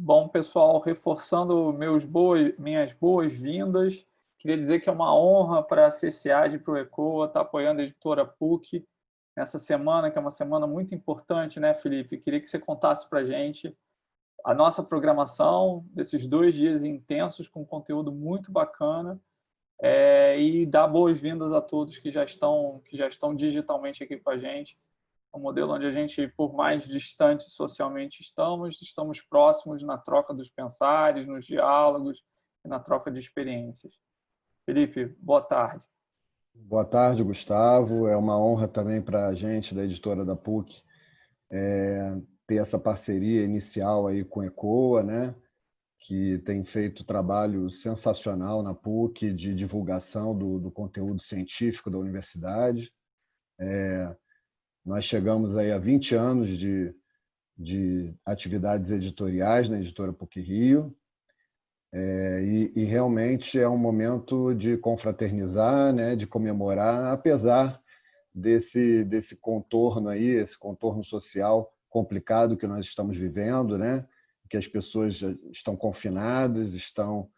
Bom, pessoal, reforçando minhas boas-vindas, queria dizer que é uma honra para a CCAD e para o ECOA estar apoiando a editora PUC nessa semana, que é uma semana muito importante, né, Felipe? Queria que você contasse para a gente a nossa programação desses 2 dias intensos com conteúdo muito bacana, e dar boas-vindas a todos que já estão digitalmente aqui com a gente. É um modelo onde a gente, por mais distante socialmente estamos próximos na troca dos pensares, nos diálogos e na troca de experiências. Felipe, boa tarde. Boa tarde, Gustavo. É uma honra também para a gente, da editora da PUC, ter essa parceria inicial aí com a ECOA, né? Que tem feito trabalho sensacional na PUC de divulgação do conteúdo científico da universidade. Nós chegamos aí a 20 anos de atividades editoriais na editora PUC Rio, e realmente é um momento de confraternizar, né? De comemorar, apesar desse contorno aí, esse contorno social complicado que nós estamos vivendo, né? Que as pessoas já estão confinadas, estão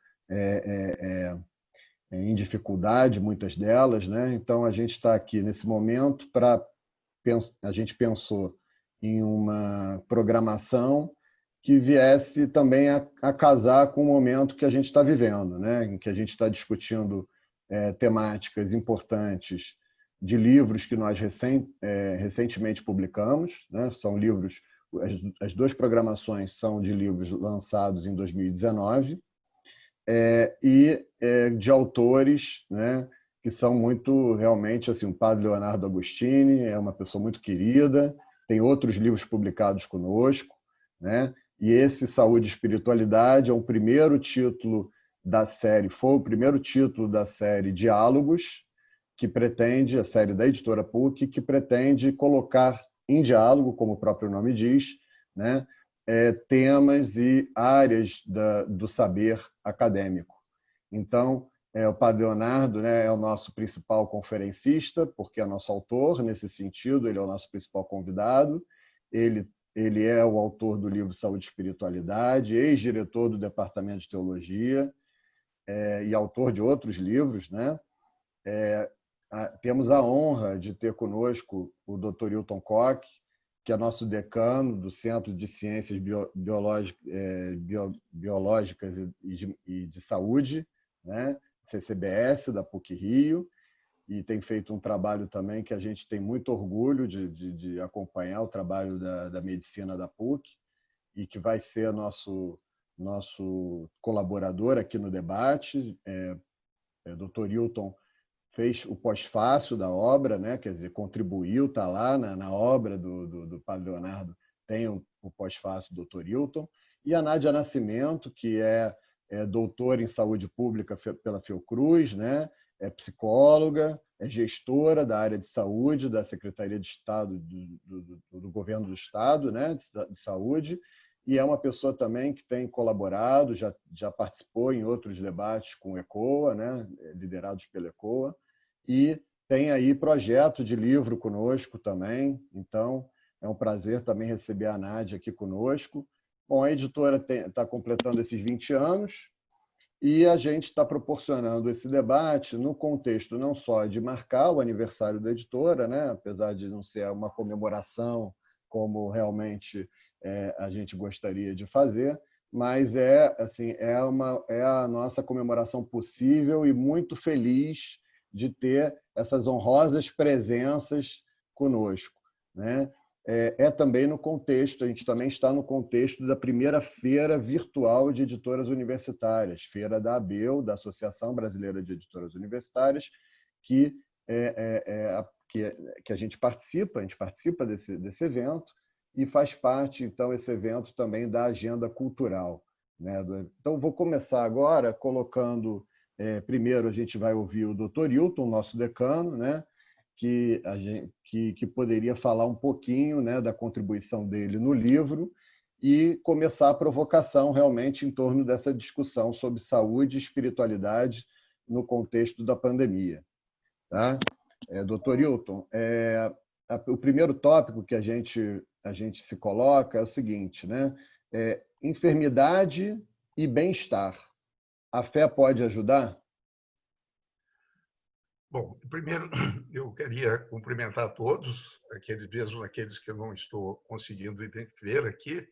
em dificuldade, muitas delas, né? Então a gente está aqui nesse momento a gente pensou em uma programação que viesse também a casar com o momento que a gente está vivendo, né? Em que a gente está discutindo temáticas importantes de livros que nós recentemente publicamos, né? São livros, as duas programações são de livros lançados em 2019, e de autores, né? Que são muito, realmente, assim, o padre Leonardo Agostini é uma pessoa muito querida, tem outros livros publicados conosco, né? E esse Saúde e Espiritualidade é o primeiro título da série, foi o primeiro título da série Diálogos, que pretende, a série da editora PUC, que pretende colocar em diálogo, como o próprio nome diz, né, temas e áreas do saber acadêmico. Então, o Padre Leonardo, né, é o nosso principal conferencista, porque é nosso autor, nesse sentido, ele é o nosso principal convidado. Ele é o autor do livro Saúde e Espiritualidade, ex-diretor do Departamento de Teologia, e autor de outros livros, né? Temos a honra de ter conosco o Dr. Hilton Koch, que é nosso decano do Centro de Ciências Biológicas e de Saúde, né? CCBS, da PUC Rio, e tem feito um trabalho também que a gente tem muito orgulho de acompanhar, o trabalho da medicina da PUC, e que vai ser nosso colaborador aqui no debate. Dr. Hilton fez o pós-fácil da obra, né? Quer dizer, contribuiu, está lá na obra do Padre Leonardo, tem o pós-fácil do Dr. Hilton, e a Nádia Nascimento, que é doutora em saúde pública pela Fiocruz, né? É psicóloga, é gestora da área de saúde da Secretaria de Estado do Governo do Estado, né? De Saúde, e é uma pessoa também que tem colaborado, já participou em outros debates com o ECOA, né? Liderados pela ECOA, e tem aí projeto de livro conosco também. Então, é um prazer também receber a Nádia aqui conosco. Bom, a editora está completando esses 20 anos e a gente está proporcionando esse debate no contexto não só de marcar o aniversário da editora, né? Apesar de não ser uma comemoração como realmente a gente gostaria de fazer, mas é a nossa comemoração possível e muito feliz de ter essas honrosas presenças conosco, né? Também no contexto, a gente também está no contexto da primeira feira virtual de editoras universitárias, feira da ABEU, da Associação Brasileira de Editoras Universitárias, que a gente participa desse evento, e faz parte, então, esse evento também da agenda cultural, né? Então, vou começar agora colocando, primeiro a gente vai ouvir o Dr. Hilton, nosso decano, né? Que poderia falar um pouquinho, né, da contribuição dele no livro e começar a provocação realmente em torno dessa discussão sobre saúde e espiritualidade no contexto da pandemia. Tá? Dr. Hilton, o primeiro tópico que a gente se coloca é o seguinte, né? enfermidade e bem-estar. A fé pode ajudar? Bom, primeiro eu queria cumprimentar todos, mesmo aqueles que eu não estou conseguindo ver aqui,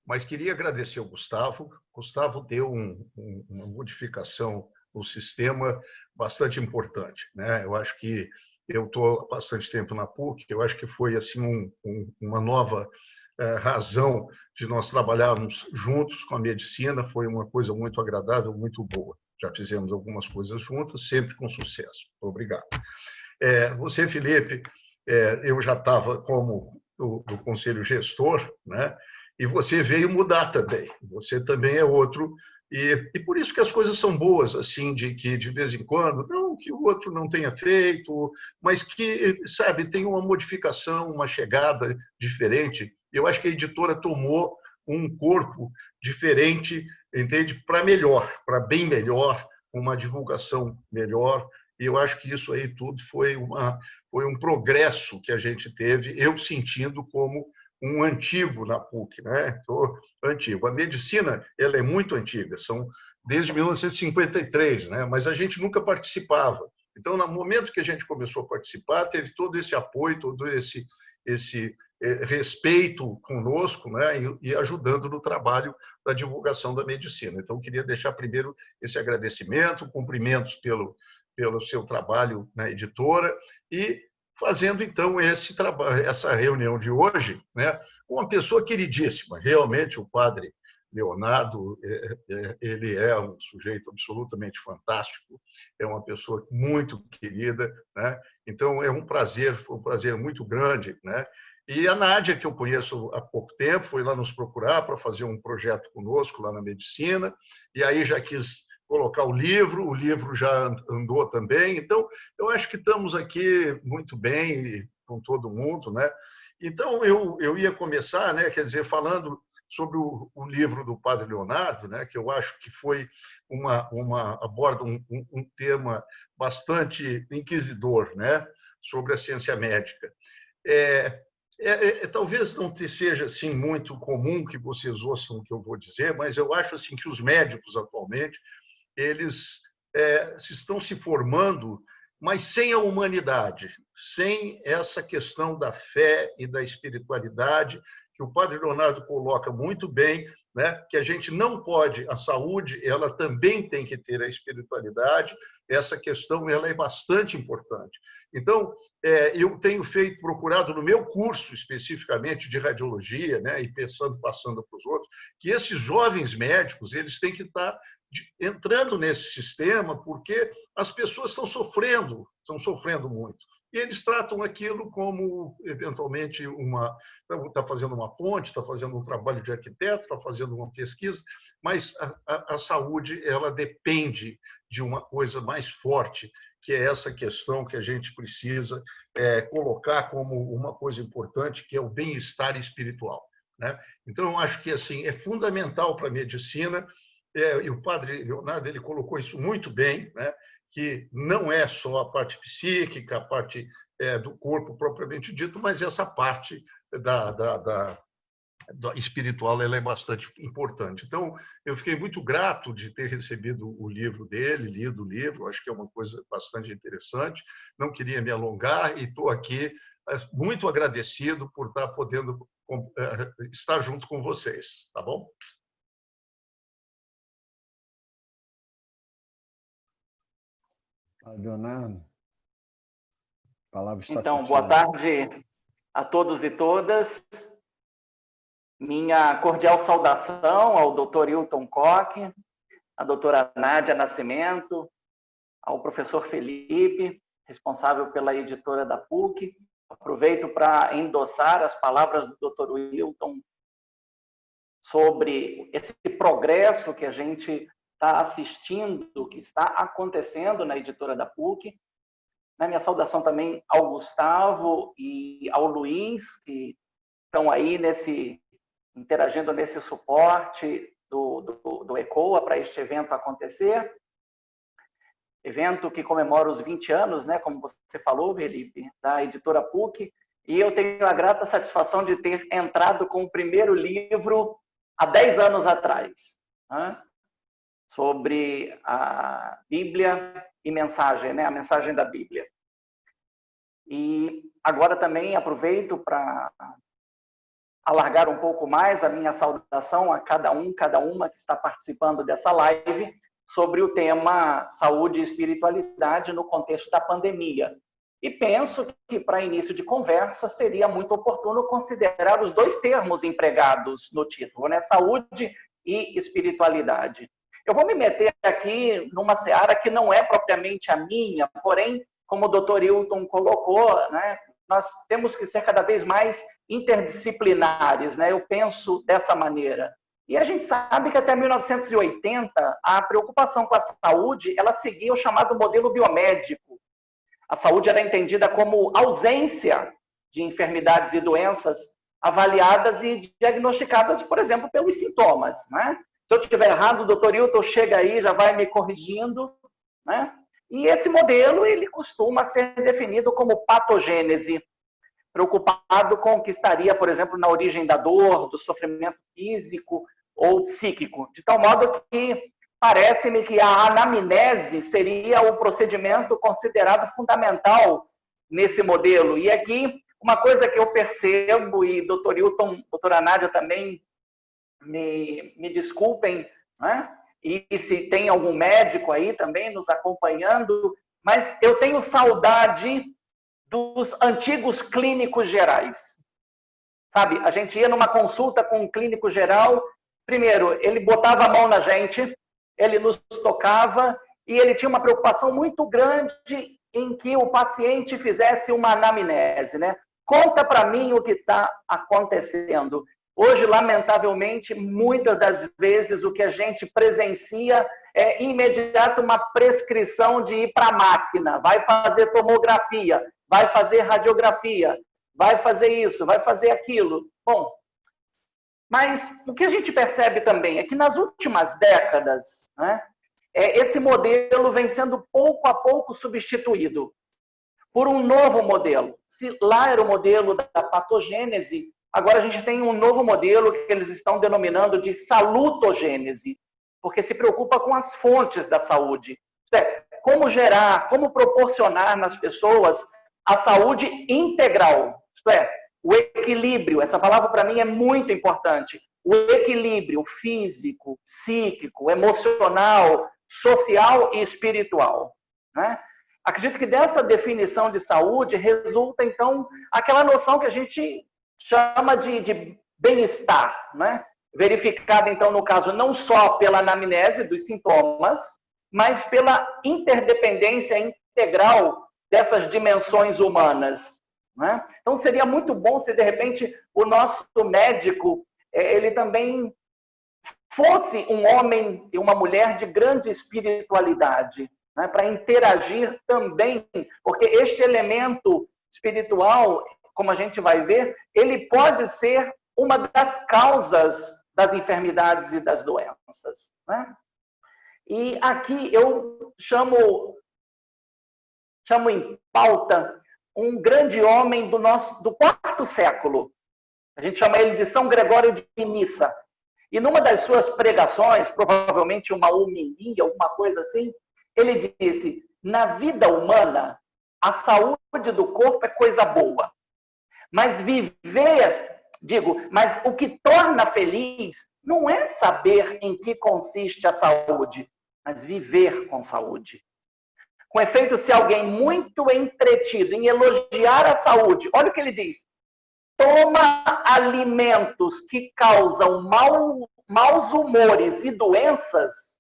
mas queria agradecer ao Gustavo. Gustavo deu uma modificação no sistema bastante importante, né? Eu acho que eu estou há bastante tempo na PUC, eu acho que foi assim uma nova razão de nós trabalharmos juntos com a medicina, foi uma coisa muito agradável, muito boa. Já fizemos algumas coisas juntas, sempre com sucesso. Obrigado. Você, Felipe, eu já estava como do Conselho Gestor, né? E você veio mudar também. Você também é outro. E por isso que as coisas são boas, assim, de que de vez em quando, não que o outro não tenha feito, mas que, sabe, tem uma modificação, uma chegada diferente. Eu acho que a editora tomou um corpo diferente, entende? Para melhor, para bem melhor, uma divulgação melhor. E eu acho que isso aí tudo foi um progresso que a gente teve, eu sentindo como um antigo na PUC, né? Tô antigo. A medicina, ela é muito antiga, são desde 1953, né? Mas a gente nunca participava. Então, no momento que a gente começou a participar, teve todo esse apoio, todo esse respeito conosco, né? E ajudando no trabalho da divulgação da medicina. Então, eu queria deixar primeiro esse agradecimento, cumprimentos pelo seu trabalho na editora e fazendo, então, esse trabalho, essa reunião de hoje, né, com uma pessoa queridíssima. Realmente, o padre Leonardo, ele é um sujeito absolutamente fantástico, é uma pessoa muito querida, né? Então, é um prazer muito grande, né? E a Nádia, que eu conheço há pouco tempo, foi lá nos procurar para fazer um projeto conosco lá na medicina, e aí já quis colocar o livro já andou também. Então, eu acho que estamos aqui muito bem com todo mundo, né? Então, eu ia começar, né, quer dizer, falando sobre o livro do Padre Leonardo, né, que eu acho que foi aborda um tema bastante inquisidor, né, sobre a ciência médica. Talvez não seja assim muito comum que vocês ouçam o que eu vou dizer, mas eu acho assim que os médicos atualmente eles estão se formando, mas sem a humanidade, sem essa questão da fé e da espiritualidade, que o Padre Leonardo coloca muito bem, né? Que a gente não pode, a saúde, ela também tem que ter a espiritualidade, essa questão ela é bastante importante. Então, eu tenho procurado no meu curso, especificamente de radiologia, né? E passando para os outros, que esses jovens médicos eles têm que estar entrando nesse sistema, porque as pessoas estão sofrendo muito. E eles tratam aquilo como, eventualmente, está fazendo uma ponte, está fazendo um trabalho de arquiteto, está fazendo uma pesquisa, mas a saúde ela depende de uma coisa mais forte, que é essa questão que a gente precisa colocar como uma coisa importante, que é o bem-estar espiritual, né? Então, eu acho que assim é fundamental para a medicina. E o padre Leonardo ele colocou isso muito bem, né? Que não é só a parte psíquica, a parte do corpo propriamente dito, mas essa parte da espiritual ela é bastante importante. Então, eu fiquei muito grato de ter recebido o livro dele, lido o livro, acho que é uma coisa bastante interessante. Não queria me alongar e estou aqui muito agradecido por estar podendo estar junto com vocês, tá bom? Leonardo, a palavra está então, contigo. Boa tarde a todos e todas. Minha cordial saudação ao Dr. Hilton Koch, à doutora Nádia Nascimento, ao professor Felipe, responsável pela editora da PUC. Aproveito para endossar as palavras do Dr. Hilton sobre esse progresso que a gente está assistindo, que está acontecendo na editora da PUC. Minha saudação também ao Gustavo e ao Luiz, que estão aí interagindo nesse suporte do ECOA para este evento acontecer. Evento que comemora os 20 anos, né, como você falou, Felipe, da editora PUC. E eu tenho a grata satisfação de ter entrado com o primeiro livro há 10 anos atrás, né? Sobre a Bíblia e mensagem, né? A mensagem da Bíblia. E agora também aproveito para alargar um pouco mais a minha saudação a cada um, cada uma que está participando dessa live sobre o tema saúde e espiritualidade no contexto da pandemia. E penso que, para início de conversa, seria muito oportuno considerar os dois termos empregados no título, né? Saúde e espiritualidade. Eu vou me meter aqui numa seara que não é propriamente a minha, porém, como o Dr. Hilton colocou, né, nós temos que ser cada vez mais interdisciplinares, né? Eu penso dessa maneira. E a gente sabe que até 1980, a preocupação com a saúde, ela seguia o chamado modelo biomédico. A saúde era entendida como ausência de enfermidades e doenças avaliadas e diagnosticadas, por exemplo, pelos sintomas, né? Se eu estiver errado, o Dr. Hilton chega aí, já vai me corrigindo, né? E esse modelo, ele costuma ser definido como patogênese, preocupado com o que estaria, por exemplo, na origem da dor, do sofrimento físico ou psíquico, de tal modo que parece-me que a anamnese seria o procedimento considerado fundamental nesse modelo. E aqui, uma coisa que eu percebo, e Dr. Hilton, doutora Nádia também me desculpem, né? E se tem algum médico aí também nos acompanhando, mas eu tenho saudade dos antigos clínicos gerais. Sabe, a gente ia numa consulta com um clínico geral, primeiro, ele botava a mão na gente, ele nos tocava e ele tinha uma preocupação muito grande em que o paciente fizesse uma anamnese, né? Conta para mim o que está acontecendo. Hoje, lamentavelmente, muitas das vezes o que a gente presencia é imediato uma prescrição de ir para a máquina, vai fazer tomografia, vai fazer radiografia, vai fazer isso, vai fazer aquilo. Bom, mas o que a gente percebe também é que nas últimas décadas, né, esse modelo vem sendo pouco a pouco substituído por um novo modelo. Se lá era o modelo da patogênese, agora a gente tem um novo modelo que eles estão denominando de salutogênese, porque se preocupa com as fontes da saúde. Isto é, como gerar, como proporcionar nas pessoas a saúde integral. Isto é, o equilíbrio. Essa palavra para mim é muito importante. O equilíbrio físico, psíquico, emocional, social e espiritual, né? Acredito que dessa definição de saúde resulta, então, aquela noção que a gente chama de bem-estar, né? Verificada, então, no caso, não só pela anamnese dos sintomas, mas pela interdependência integral dessas dimensões humanas, né? Então, seria muito bom se, de repente, o nosso médico, ele também fosse um homem e uma mulher de grande espiritualidade, né? Para interagir também, porque este elemento espiritual, como a gente vai ver, ele pode ser uma das causas das enfermidades e das doenças, né? E aqui eu chamo em pauta um grande homem do quarto século. A gente chama ele de São Gregório de Nissa. E numa das suas pregações, provavelmente uma homilia, alguma coisa assim, ele disse: na vida humana, a saúde do corpo é coisa boa. Mas mas o que torna feliz não é saber em que consiste a saúde, mas viver com saúde. Com efeito, se alguém muito entretido em elogiar a saúde, olha o que ele diz: toma alimentos que causam maus humores e doenças,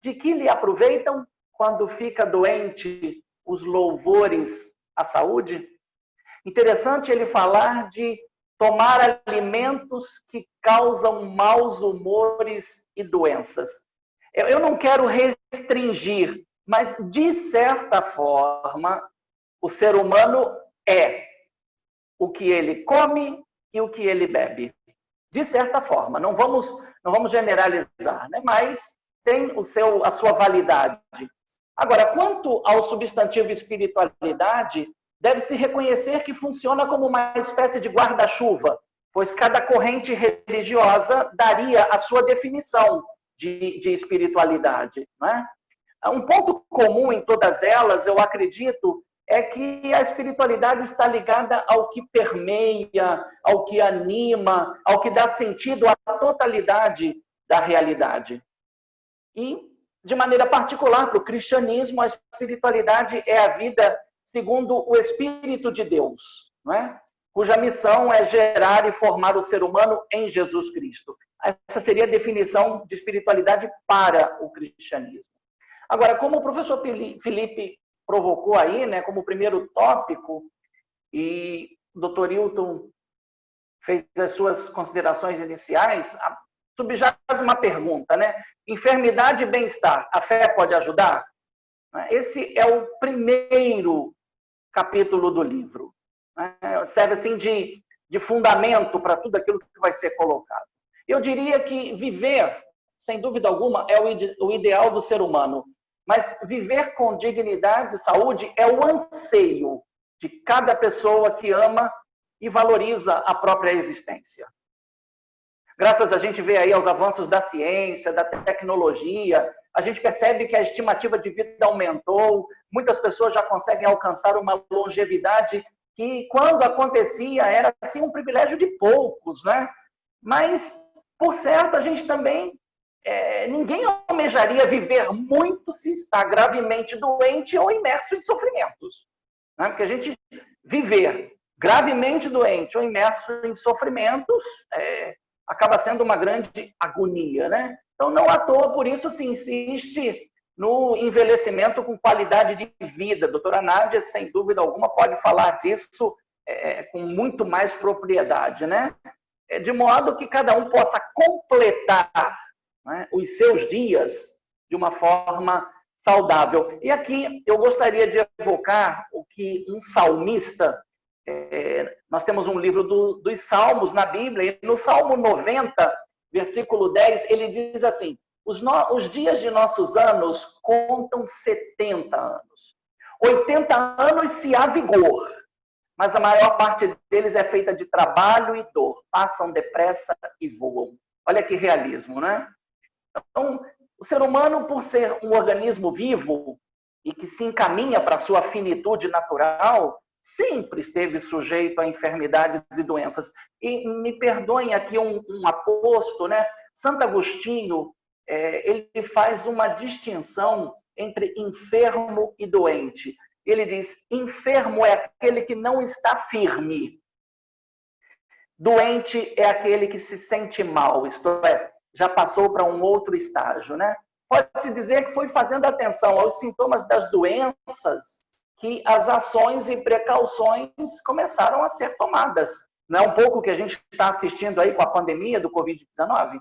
de que lhe aproveitam quando fica doente os louvores à saúde? Interessante ele falar de tomar alimentos que causam maus humores e doenças. Eu não quero restringir, mas, de certa forma, o ser humano é o que ele come e o que ele bebe. De certa forma, não vamos generalizar, né? Mas tem a sua validade. Agora, quanto ao substantivo espiritualidade, deve-se reconhecer que funciona como uma espécie de guarda-chuva pois cada corrente religiosa daria a sua definição de espiritualidade, não é? Um ponto comum em todas elas, eu acredito, é que a espiritualidade está ligada ao que permeia, ao que anima, ao que dá sentido à totalidade da realidade. E, de maneira particular, para o cristianismo, a espiritualidade é a vida segundo o Espírito de Deus, não é? Cuja missão é gerar e formar o ser humano em Jesus Cristo. Essa seria a definição de espiritualidade para o cristianismo. Agora, como o professor Felipe provocou aí, né, como primeiro tópico, e o doutor Hilton fez as suas considerações iniciais, subjaz uma pergunta, né? Enfermidade e bem-estar, a fé pode ajudar? Esse é o primeiro capítulo do livro. Serve assim de fundamento para tudo aquilo que vai ser colocado. Eu diria que viver, sem dúvida alguma, é o ideal do ser humano. Mas viver com dignidade e saúde é o anseio de cada pessoa que ama e valoriza a própria existência. Graças a gente vê aí aos avanços da ciência, da tecnologia, a gente percebe que a estimativa de vida aumentou, muitas pessoas já conseguem alcançar uma longevidade que, quando acontecia, era assim um privilégio de poucos, né? Mas, por certo, a gente também ninguém almejaria viver muito se está gravemente doente ou imerso em sofrimentos. Né? Porque a gente viver gravemente doente ou imerso em sofrimentos acaba sendo uma grande agonia. Né? Então, não à toa, por isso se insiste no envelhecimento com qualidade de vida. A doutora Nádia, sem dúvida alguma, pode falar disso com muito mais propriedade. Né? De modo que cada um possa completar os seus dias de uma forma saudável. E aqui eu gostaria de evocar o que um salmista, nós temos um livro dos Salmos na Bíblia, e no Salmo 90, versículo 10, ele diz assim: os dias de nossos anos contam 70 anos. 80 anos se há vigor, mas a maior parte deles é feita de trabalho e dor. Passam depressa e voam. Olha que realismo, né? Então, o ser humano, por ser um organismo vivo e que se encaminha para a sua finitude natural, sempre esteve sujeito a enfermidades e doenças. E me perdoem aqui um aposto, né? Santo Agostinho, ele faz uma distinção entre enfermo e doente. Ele diz: enfermo é aquele que não está firme. Doente é aquele que se sente mal, isto é, já passou para um outro estágio, né? Pode-se dizer que foi fazendo atenção aos sintomas das doenças que as ações e precauções começaram a ser tomadas. Não é um pouco o que a gente está assistindo aí com a pandemia do Covid-19?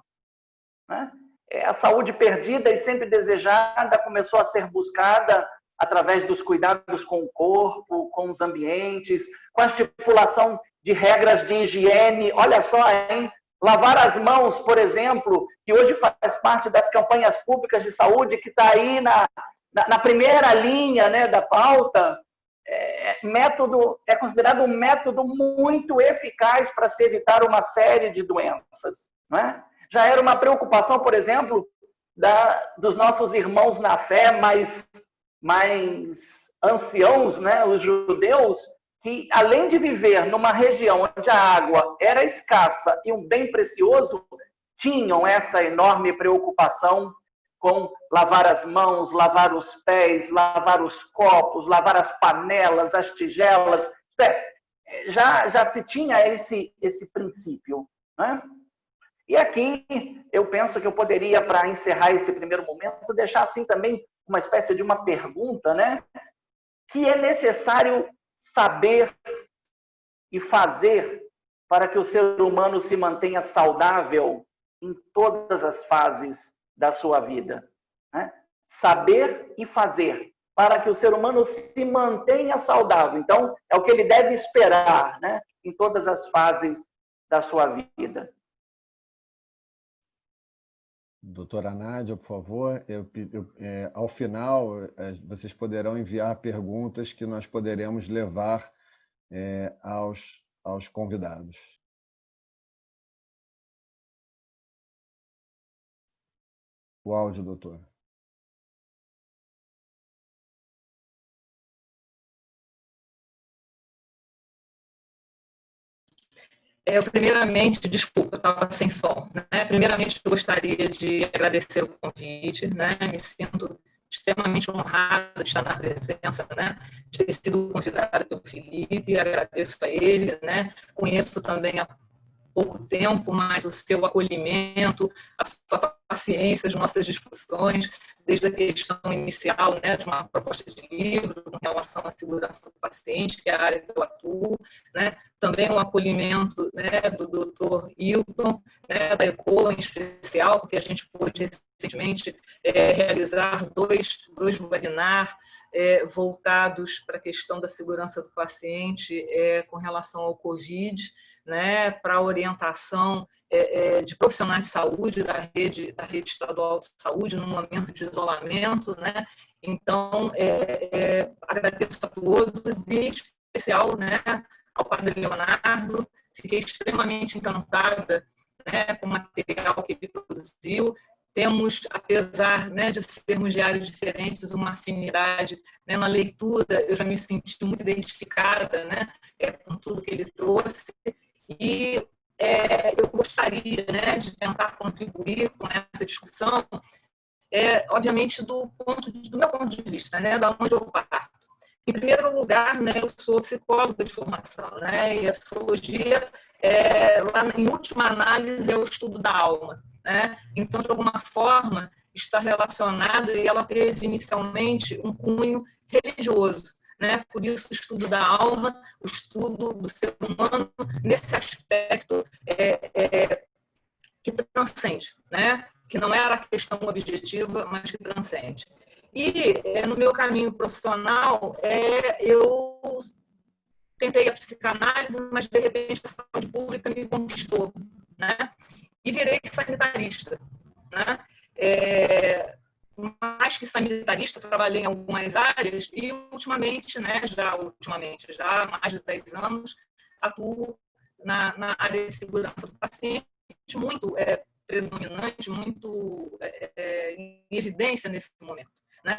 Né? A saúde perdida e sempre desejada começou a ser buscada através dos cuidados com o corpo, com os ambientes, com a estipulação de regras de higiene. Olha só, hein? Lavar as mãos, por exemplo, que hoje faz parte das campanhas públicas de saúde, que está aí na primeira linha, né, da pauta, é considerado um método muito eficaz para se evitar uma série de doenças. Né? Já era uma preocupação, por exemplo, dos nossos irmãos na fé mais anciãos, né, os judeus, que, além de viver numa região onde a água era escassa e um bem precioso, tinham essa enorme preocupação com lavar as mãos, lavar os pés, lavar os copos, lavar as panelas, as tigelas. Já se tinha esse princípio. Né? E aqui eu penso que eu poderia, para encerrar esse primeiro momento, deixar assim também uma espécie de uma pergunta, né? Que é necessário saber e fazer para que o ser humano se mantenha saudável em todas as fases da sua vida. Né? Saber e fazer para que o ser humano se mantenha saudável. Então, é o que ele deve esperar, né? Em todas as fases da sua vida. Doutora Nádia, por favor, ao final, vocês poderão enviar perguntas que nós poderemos levar aos convidados. o áudio, doutor. Primeiramente, desculpa, eu estava sem som. Né? Primeiramente, eu gostaria de agradecer o convite, né? Me sinto extremamente honrada de estar na presença, né? De ter sido convidada pelo Felipe, agradeço a ele, né? Conheço também há pouco tempo, mas o seu acolhimento, a sua paciência, as nossas discussões, desde a questão inicial, né, de uma proposta de livro com relação à segurança do paciente, que é a área que eu atuo, né, também o acolhimento, né, do Dr. Hilton, né, da ECO em especial, porque a gente pôde recentemente realizar dois webinars voltados para a questão da segurança do paciente com relação ao Covid, né, para orientação de profissionais de saúde da rede estadual de saúde no momento de isolamento, né? Então, agradeço a todos, e em especial, né, ao padre Leonardo, fiquei extremamente encantada, né, com o material que ele produziu. Temos, apesar, né, de sermos de áreas diferentes, uma afinidade, né, na leitura. Eu já me senti muito identificada, né, com tudo que ele trouxe, e eu gostaria, né, de tentar contribuir com essa discussão, obviamente, do meu ponto de vista, né, da onde eu parto. Em primeiro lugar, né, eu sou psicóloga de formação, né, e a psicologia, lá, em última análise, é o estudo da alma. Né? Então, de alguma forma, está relacionado, e ela teve inicialmente um cunho religioso. Né? Por isso, o estudo da alma, o estudo do ser humano, nesse aspecto que transcende, né? Que não era a questão objetiva, mas que transcende. E, no meu caminho profissional, eu tentei a psicanálise, mas, de repente, a saúde pública me conquistou. Né? E virei sanitarista. Né? Mais que sanitarista, trabalhei em algumas áreas e, ultimamente, né, já há mais de 10 anos, atuo na área de segurança do paciente, muito predominante, muito em evidência nesse momento. Né?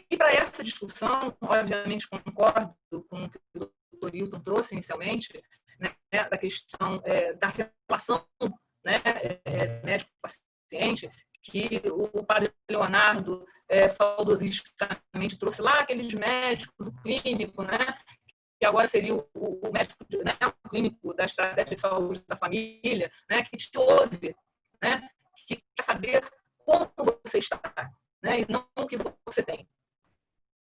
E para essa discussão, obviamente, concordo com o que o Dr. Hilton trouxe inicialmente, né, da questão da relação, né, médico-paciente, que o padre Leonardo saudosisticamente trouxe lá, aqueles médicos, o clínico, né, que agora seria o médico, né, o clínico da estratégia de saúde da família, né, que te ouve, né, que quer saber como você está, né, e não o que você tem.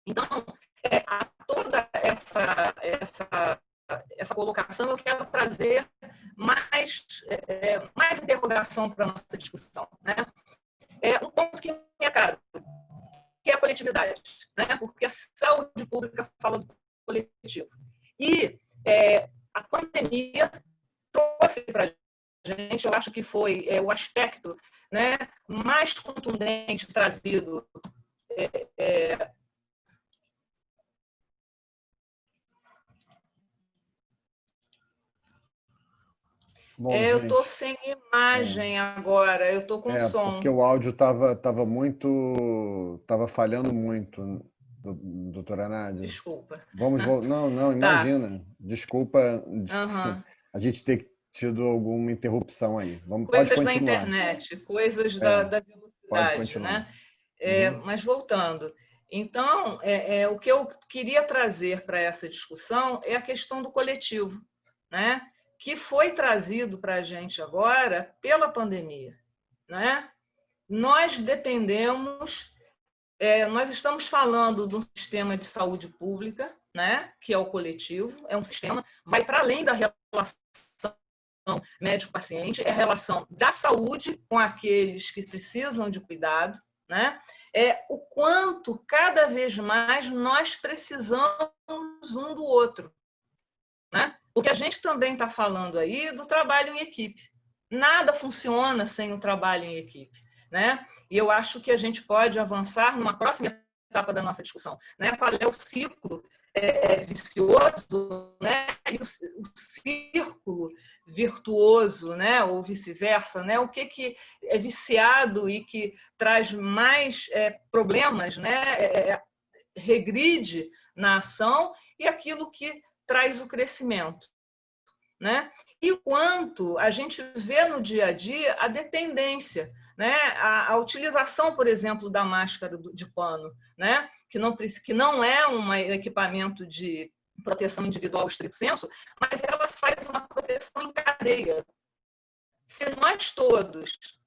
Então, a toda essa colocação, eu quero trazer mais interrogação para a nossa discussão. Né? Um ponto que me é caro, que é a coletividade, né? Porque a saúde pública fala do coletivo. E a pandemia trouxe para a gente, eu acho que foi o aspecto, né, mais contundente trazido Bom, eu gente, estou sem imagem agora, eu estou com som. Porque o áudio estava falhando muito, doutora Nádia. Desculpa. Não, imagina. Tá. Desculpa a gente ter tido alguma interrupção aí. Coisas da internet, coisas da velocidade, né? Mas voltando. Então, o que eu queria trazer para essa discussão é a questão do coletivo, né? Que foi trazido para a gente agora pela pandemia. Né? Nós dependemos, nós estamos falando de um sistema de saúde pública, né? Que é o coletivo, é um sistema, vai para além da relação médico-paciente, é a relação da saúde com aqueles que precisam de cuidado, né? O quanto, cada vez mais, nós precisamos um do outro. Né? Porque a gente também está falando aí do trabalho em equipe. Nada funciona sem o trabalho em equipe. Né? E eu acho que a gente pode avançar numa próxima etapa da nossa discussão, né? Qual é o ciclo vicioso, né? E o círculo virtuoso, né? Ou vice-versa, né? O que é viciado e que traz mais problemas, né? Regride na ação, e aquilo que traz o crescimento, né? E o quanto a gente vê no dia a dia a dependência, né? A utilização, por exemplo, da máscara de pano, né? Que não é um equipamento de proteção individual estrito sensu, mas ela faz uma proteção em cadeia. Se nós todos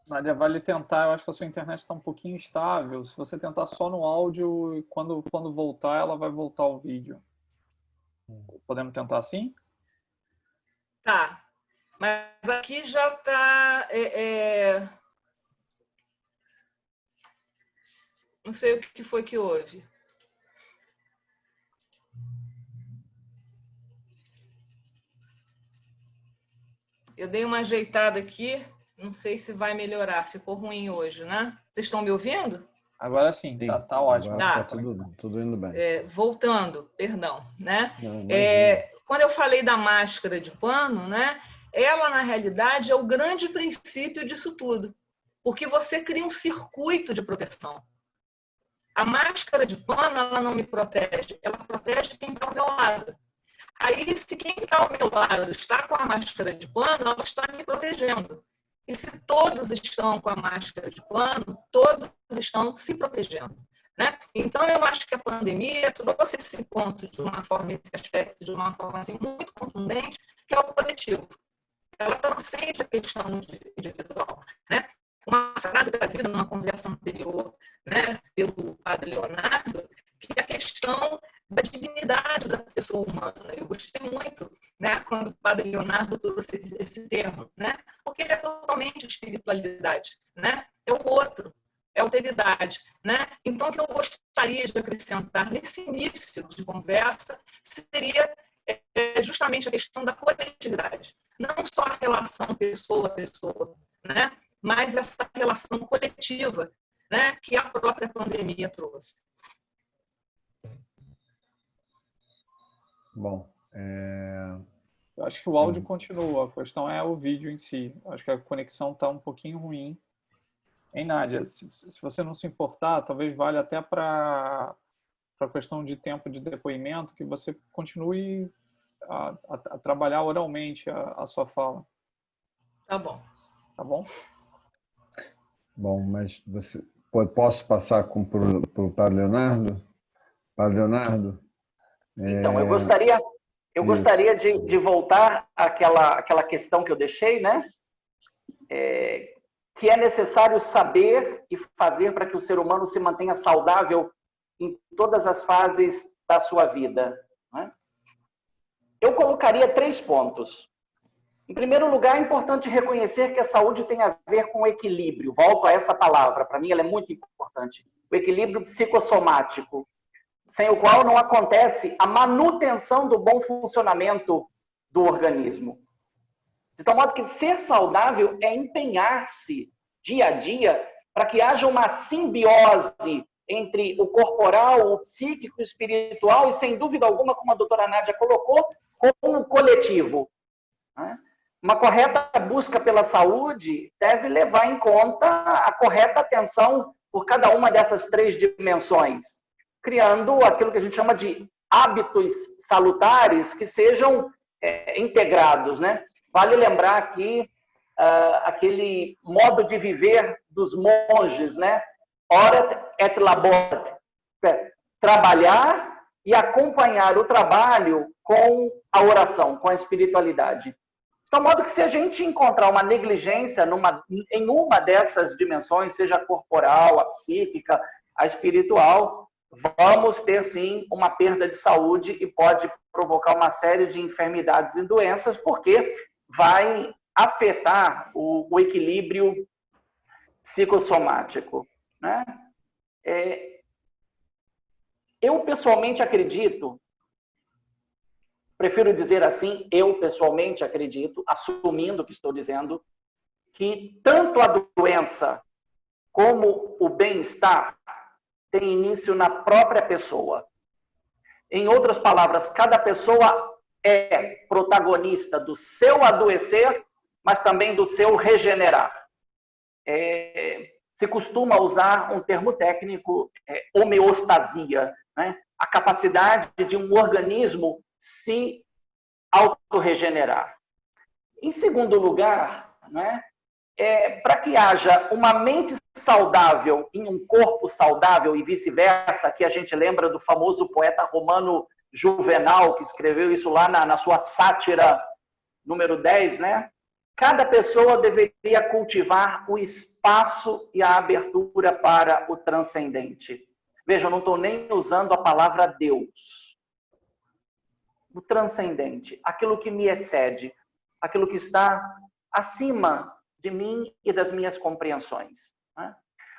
Nádia, vale tentar, eu acho que a sua internet está um pouquinho instável. Se você tentar só no áudio, quando voltar, ela vai voltar ao vídeo. Podemos tentar assim? Tá, mas aqui já está... Não sei o que foi que houve. Eu dei uma ajeitada aqui, não sei se vai melhorar, ficou ruim hoje, né? Vocês estão me ouvindo? Agora sim, tá ótimo. Agora tá tudo indo bem. Voltando, perdão, né? Não, quando eu falei da máscara de pano, né? Ela, na realidade, é o grande princípio disso tudo, porque você cria um circuito de proteção. A máscara de pano, ela não me protege, ela protege quem está ao meu lado. Aí, se quem está ao meu lado está com a máscara de pano, ela está me protegendo. E se todos estão com a máscara de pano, todos estão se protegendo, né? Então, eu acho que a pandemia trouxe esse ponto de uma forma, esse aspecto de uma forma assim, muito contundente, que é o coletivo. Ela transcende a questão individual, né? Uma frase trazida numa conversa anterior, né, pelo padre Leonardo, que é a questão da dignidade da pessoa humana. Eu gostei muito, né, quando o padre Leonardo trouxe esse termo, né, porque ele é totalmente espiritualidade, né, é o outro, é a alteridade, né. Então, o que eu gostaria de acrescentar nesse início de conversa seria justamente a questão da coletividade, não só a relação pessoa a pessoa, né, mas essa relação coletiva, né, que a própria pandemia trouxe. Bom, eu acho que o áudio continua, a questão é o vídeo em si. Eu acho que a conexão está um pouquinho ruim. Hein, Nádia? Se você não se importar, talvez valha até para a questão de tempo de depoimento, que você continue a trabalhar oralmente a sua fala. Tá bom. Tá bom? Bom, mas posso passar para o Padre Leonardo? Padre Leonardo? Então, eu gostaria de voltar àquela questão que eu deixei, né? Que é necessário saber e fazer para que o ser humano se mantenha saudável em todas as fases da sua vida, né? Eu colocaria 3 pontos. Em primeiro lugar, é importante reconhecer que a saúde tem a ver com equilíbrio. Volto a essa palavra, para mim ela é muito importante. O equilíbrio psicossomático, sem o qual não acontece a manutenção do bom funcionamento do organismo. De tal modo que ser saudável é empenhar-se dia a dia para que haja uma simbiose entre o corporal, o psíquico, o espiritual e, sem dúvida alguma, como a doutora Nádia colocou, com o coletivo. Uma correta busca pela saúde deve levar em conta a correta atenção por cada uma dessas 3 dimensões, criando aquilo que a gente chama de hábitos salutares que sejam integrados, né? Vale lembrar aqui aquele modo de viver dos monges, né? Orat et labor, trabalhar e acompanhar o trabalho com a oração, com a espiritualidade. De modo que, se a gente encontrar uma negligência em uma dessas dimensões, seja a corporal, a psíquica, a espiritual, vamos ter, sim, uma perda de saúde e pode provocar uma série de enfermidades e doenças, porque vai afetar o equilíbrio psicossomático, né? Eu, pessoalmente, acredito, Prefiro dizer assim, eu pessoalmente acredito, assumindo o que estou dizendo, que tanto a doença como o bem-estar tem início na própria pessoa. Em outras palavras, cada pessoa é protagonista do seu adoecer, mas também do seu regenerar. Se costuma usar um termo técnico, homeostasia, né? A capacidade de um organismo se autorregenerar. Em segundo lugar, né, para que haja uma mente saudável em um corpo saudável e vice-versa, que a gente lembra do famoso poeta romano Juvenal, que escreveu isso lá na sua sátira número 10, né? Cada pessoa deveria cultivar o espaço e a abertura para o transcendente. Veja, eu não estou nem usando a palavra Deus. O transcendente, aquilo que me excede, aquilo que está acima de mim e das minhas compreensões. Né?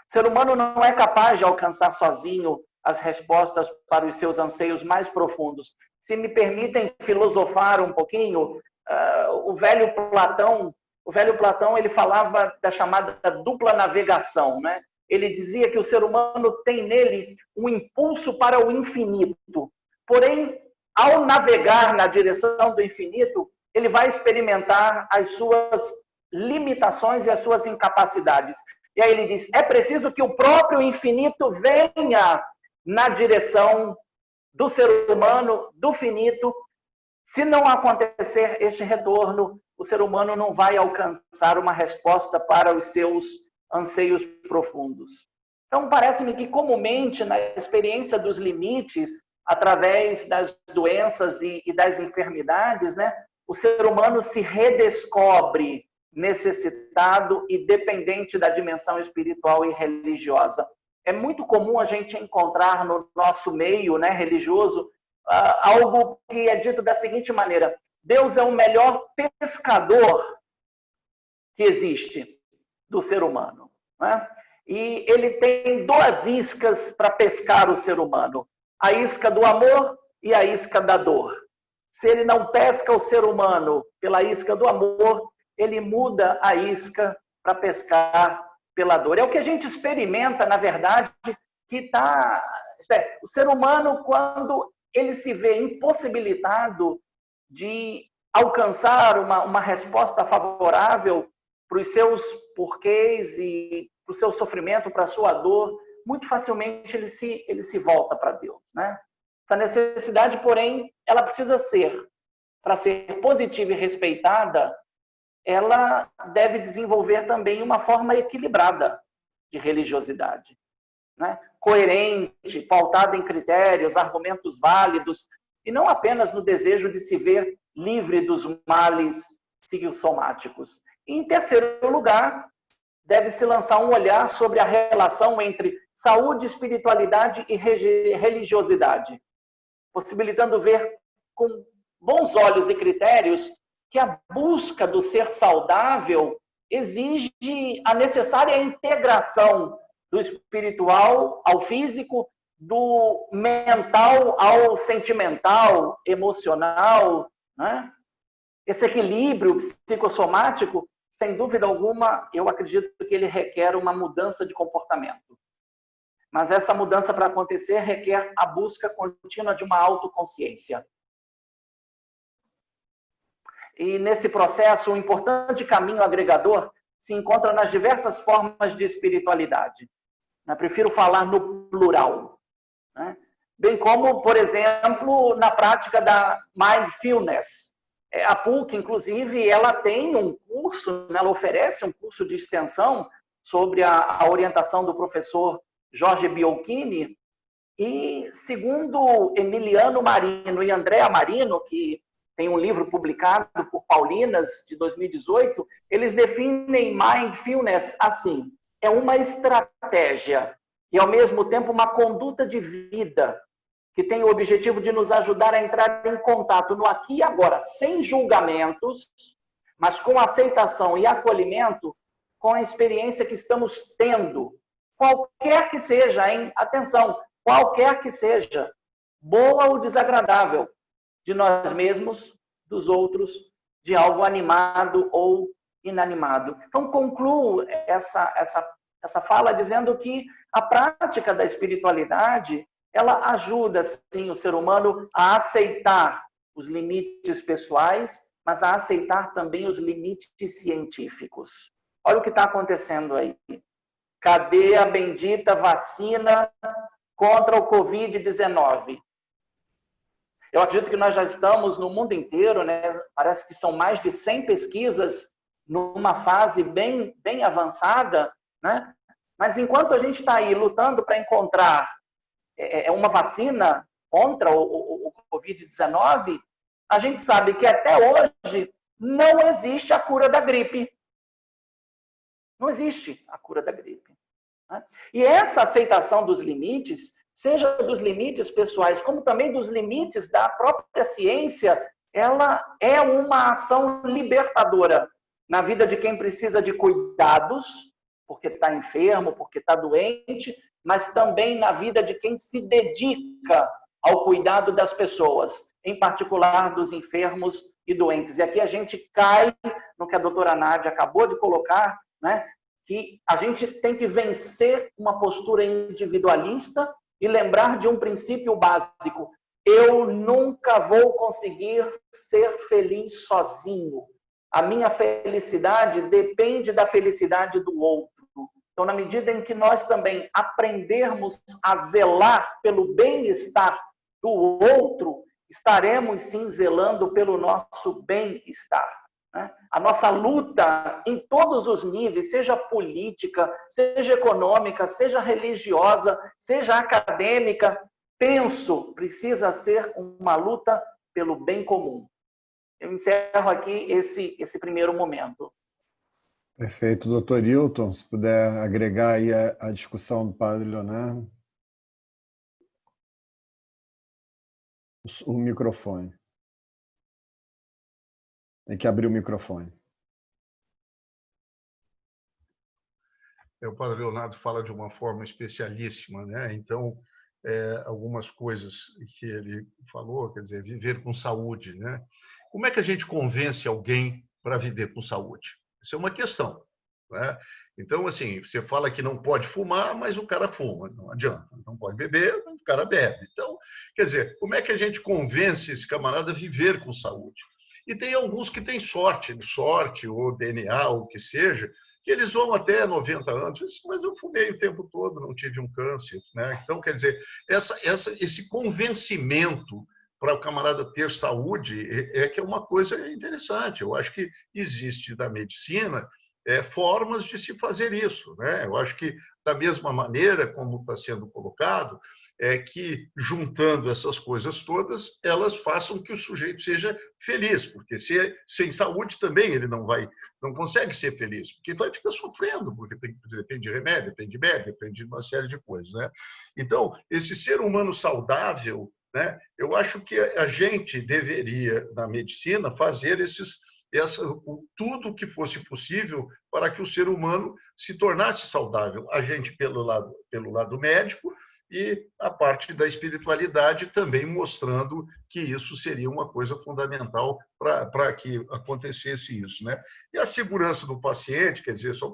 O ser humano não é capaz de alcançar sozinho as respostas para os seus anseios mais profundos. Se me permitem filosofar um pouquinho, o velho Platão, ele falava da chamada dupla navegação, né? Ele dizia que o ser humano tem nele um impulso para o infinito. Porém, ao navegar na direção do infinito, ele vai experimentar as suas limitações e as suas incapacidades. E aí ele diz, é preciso que o próprio infinito venha na direção do ser humano, do finito. Se não acontecer este retorno, o ser humano não vai alcançar uma resposta para os seus anseios profundos. Então, parece-me que comumente, na experiência dos limites, através das doenças e das enfermidades, né, o ser humano se redescobre necessitado e dependente da dimensão espiritual e religiosa. É muito comum a gente encontrar no nosso meio, né, religioso algo que é dito da seguinte maneira: Deus é o melhor pescador que existe do ser humano. Né? E ele tem duas iscas para pescar o ser humano: a isca do amor e a isca da dor. Se ele não pesca o ser humano pela isca do amor, ele muda a isca para pescar pela dor. É o que a gente experimenta, na verdade, que o ser humano, quando ele se vê impossibilitado de alcançar uma resposta favorável para os seus porquês e para o seu sofrimento, para a sua dor, muito facilmente ele se volta para Deus, né? Essa necessidade, porém, ela precisa ser, para ser positiva e respeitada, ela deve desenvolver também uma forma equilibrada de religiosidade, né? Coerente, pautada em critérios, argumentos válidos, e não apenas no desejo de se ver livre dos males psicossomáticos. E, em terceiro lugar, deve-se lançar um olhar sobre a relação entre saúde, espiritualidade e religiosidade, possibilitando ver com bons olhos e critérios que a busca do ser saudável exige a necessária integração do espiritual ao físico, do mental ao sentimental, emocional, né? Esse equilíbrio psicossomático, sem dúvida alguma, eu acredito que ele requer uma mudança de comportamento. Mas essa mudança, para acontecer, requer a busca contínua de uma autoconsciência. E nesse processo, um importante caminho agregador se encontra nas diversas formas de espiritualidade. Eu prefiro falar no plural, né? Bem como, por exemplo, na prática da mindfulness. A PUC, inclusive, ela tem um curso, ela oferece um curso de extensão sobre a orientação do professor Jorge Biolchini, e segundo Emiliano Marino e Andrea Marino, que tem um livro publicado por Paulinas, de 2018, eles definem mindfulness assim: é uma estratégia e, ao mesmo tempo, uma conduta de vida que tem o objetivo de nos ajudar a entrar em contato no aqui e agora, sem julgamentos, mas com aceitação e acolhimento com a experiência que estamos tendo, qualquer que seja, hein? Atenção, qualquer que seja, boa ou desagradável, de nós mesmos, dos outros, de algo animado ou inanimado. Então, concluo essa fala dizendo que a prática da espiritualidade, ela ajuda, sim, o ser humano a aceitar os limites pessoais, mas a aceitar também os limites científicos. Olha o que está acontecendo aí. Cadê a bendita vacina contra o Covid-19? Eu acredito que nós já estamos no mundo inteiro, né? Parece que são mais de 100 pesquisas numa fase bem avançada, né? Mas enquanto a gente está aí lutando para encontrar uma vacina contra o Covid-19, a gente sabe que até hoje não existe a cura da gripe. Não existe a cura da gripe. Né? E essa aceitação dos limites, seja dos limites pessoais, como também dos limites da própria ciência, ela é uma ação libertadora na vida de quem precisa de cuidados, porque está enfermo, porque está doente, mas também na vida de quem se dedica ao cuidado das pessoas, em particular dos enfermos e doentes. E aqui a gente cai no que a doutora Nádia acabou de colocar, né? Que a gente tem que vencer uma postura individualista e lembrar de um princípio básico. Eu nunca vou conseguir ser feliz sozinho. A minha felicidade depende da felicidade do outro. Então, na medida em que nós também aprendermos a zelar pelo bem-estar do outro, estaremos sim zelando pelo nosso bem-estar. Né? A nossa luta em todos os níveis, seja política, seja econômica, seja religiosa, seja acadêmica, penso, precisa ser uma luta pelo bem comum. Eu encerro aqui esse primeiro momento. Perfeito, doutor Hilton, se puder agregar aí a discussão do padre Leonardo. O microfone. Tem que abrir o microfone. O padre Leonardo fala de uma forma especialíssima, né? Então, algumas coisas que ele falou, quer dizer, viver com saúde, né? Como é que a gente convence alguém para viver com saúde? Isso é uma questão, né? Então, assim, você fala que não pode fumar, mas o cara fuma, não adianta. Não pode beber, o cara bebe. Então, quer dizer, como é que a gente convence esse camarada a viver com saúde? E tem alguns que têm sorte ou DNA, ou o que seja, que eles vão até 90 anos, mas eu fumei o tempo todo, não tive um câncer, né? Então, quer dizer, esse convencimento para o camarada ter saúde que é uma coisa interessante. Eu acho que existe da medicina formas de se fazer isso, né? Eu acho que, da mesma maneira como está sendo colocado, que, juntando essas coisas todas, elas façam que o sujeito seja feliz, porque sem saúde também ele não consegue ser feliz, porque vai ficar sofrendo, porque depende de remédio, depende de médico, depende de uma série de coisas, né? Então, esse ser humano saudável, né, eu acho que a gente deveria, na medicina, fazer tudo o que fosse possível para que o ser humano se tornasse saudável. A gente pelo lado médico, e a parte da espiritualidade também mostrando que isso seria uma coisa fundamental para que acontecesse isso, né? E a segurança do paciente, quer dizer, só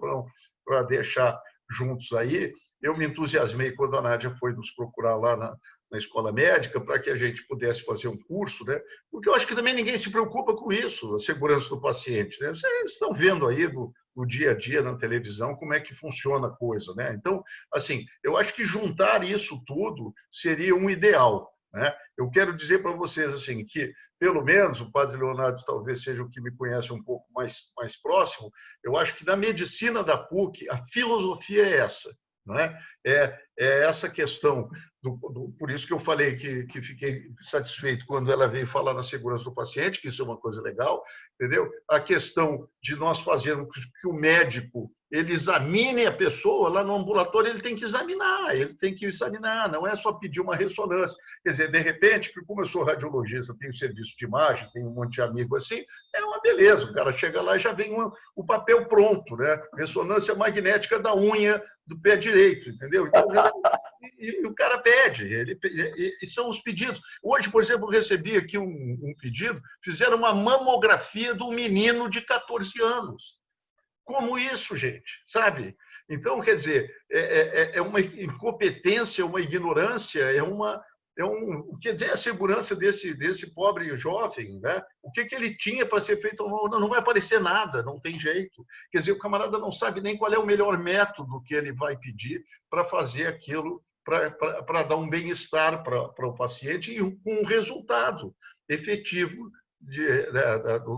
para deixar juntos aí, eu me entusiasmei quando a Nádia foi nos procurar lá na escola médica para que a gente pudesse fazer um curso, né? Porque eu acho que também ninguém se preocupa com isso, a segurança do paciente, né? Vocês estão vendo aí no dia a dia, na televisão, como é que funciona a coisa, né? Então, assim, eu acho que juntar isso tudo seria um ideal, né? Eu quero dizer para vocês, assim, que, pelo menos, o padre Leonardo talvez seja o que me conhece um pouco mais próximo, eu acho que na medicina da PUC, a filosofia é essa, não é? É essa questão, por isso que eu falei que fiquei satisfeito quando ela veio falar na segurança do paciente, que isso é uma coisa legal, entendeu? A questão de nós fazermos que o médico ele examine a pessoa lá no ambulatório, ele tem que examinar, não é só pedir uma ressonância. Quer dizer, de repente, como eu sou radiologista, tenho serviço de imagem, tenho um monte de amigo assim, é uma beleza, o cara chega lá e já vem o papel pronto, né? Ressonância magnética da unha do pé direito, entendeu? Então, e o cara pede, e são os pedidos. Hoje, por exemplo, eu recebi aqui um pedido, fizeram uma mamografia do menino de 14 anos. Como isso, gente? Sabe? Então, quer dizer, é uma incompetência, uma ignorância, quer dizer, a segurança desse pobre jovem, né? O que ele tinha para ser feito? Não vai aparecer nada, não tem jeito. Quer dizer, o camarada não sabe nem qual é o melhor método que ele vai pedir para fazer aquilo, para dar um bem-estar para o paciente e com um resultado efetivo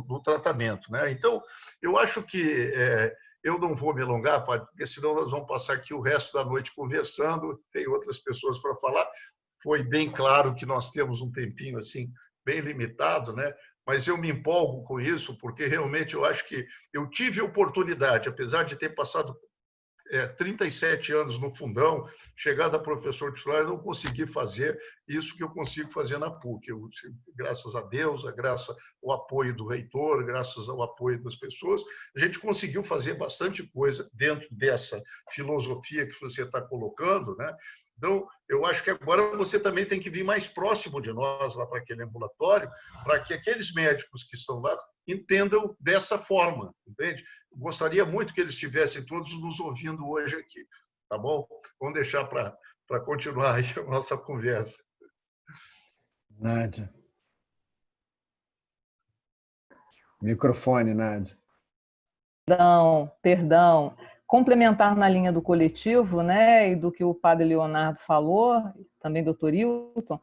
do tratamento, né? Então, eu acho que eu não vou me alongar, porque senão nós vamos passar aqui o resto da noite conversando, tem outras pessoas para falar. Foi bem claro que nós temos um tempinho assim bem limitado, né? Mas eu me empolgo com isso, porque realmente eu acho que eu tive oportunidade, apesar de ter passado 37 anos no fundão, chegado a professor titular, eu não consegui fazer isso que eu consigo fazer na PUC. Graças a Deus, graças ao apoio do reitor, graças ao apoio das pessoas, a gente conseguiu fazer bastante coisa dentro dessa filosofia que você está colocando, né? Então, eu acho que agora você também tem que vir mais próximo de nós, lá para aquele ambulatório, para que aqueles médicos que estão lá entendam dessa forma, entende? Eu gostaria muito que eles estivessem todos nos ouvindo hoje aqui, tá bom? Vamos deixar para continuar aí a nossa conversa. Nádia. Microfone, Nádia. Perdão. Complementar na linha do coletivo, né, e do que o padre Leonardo falou, também doutor Hilton,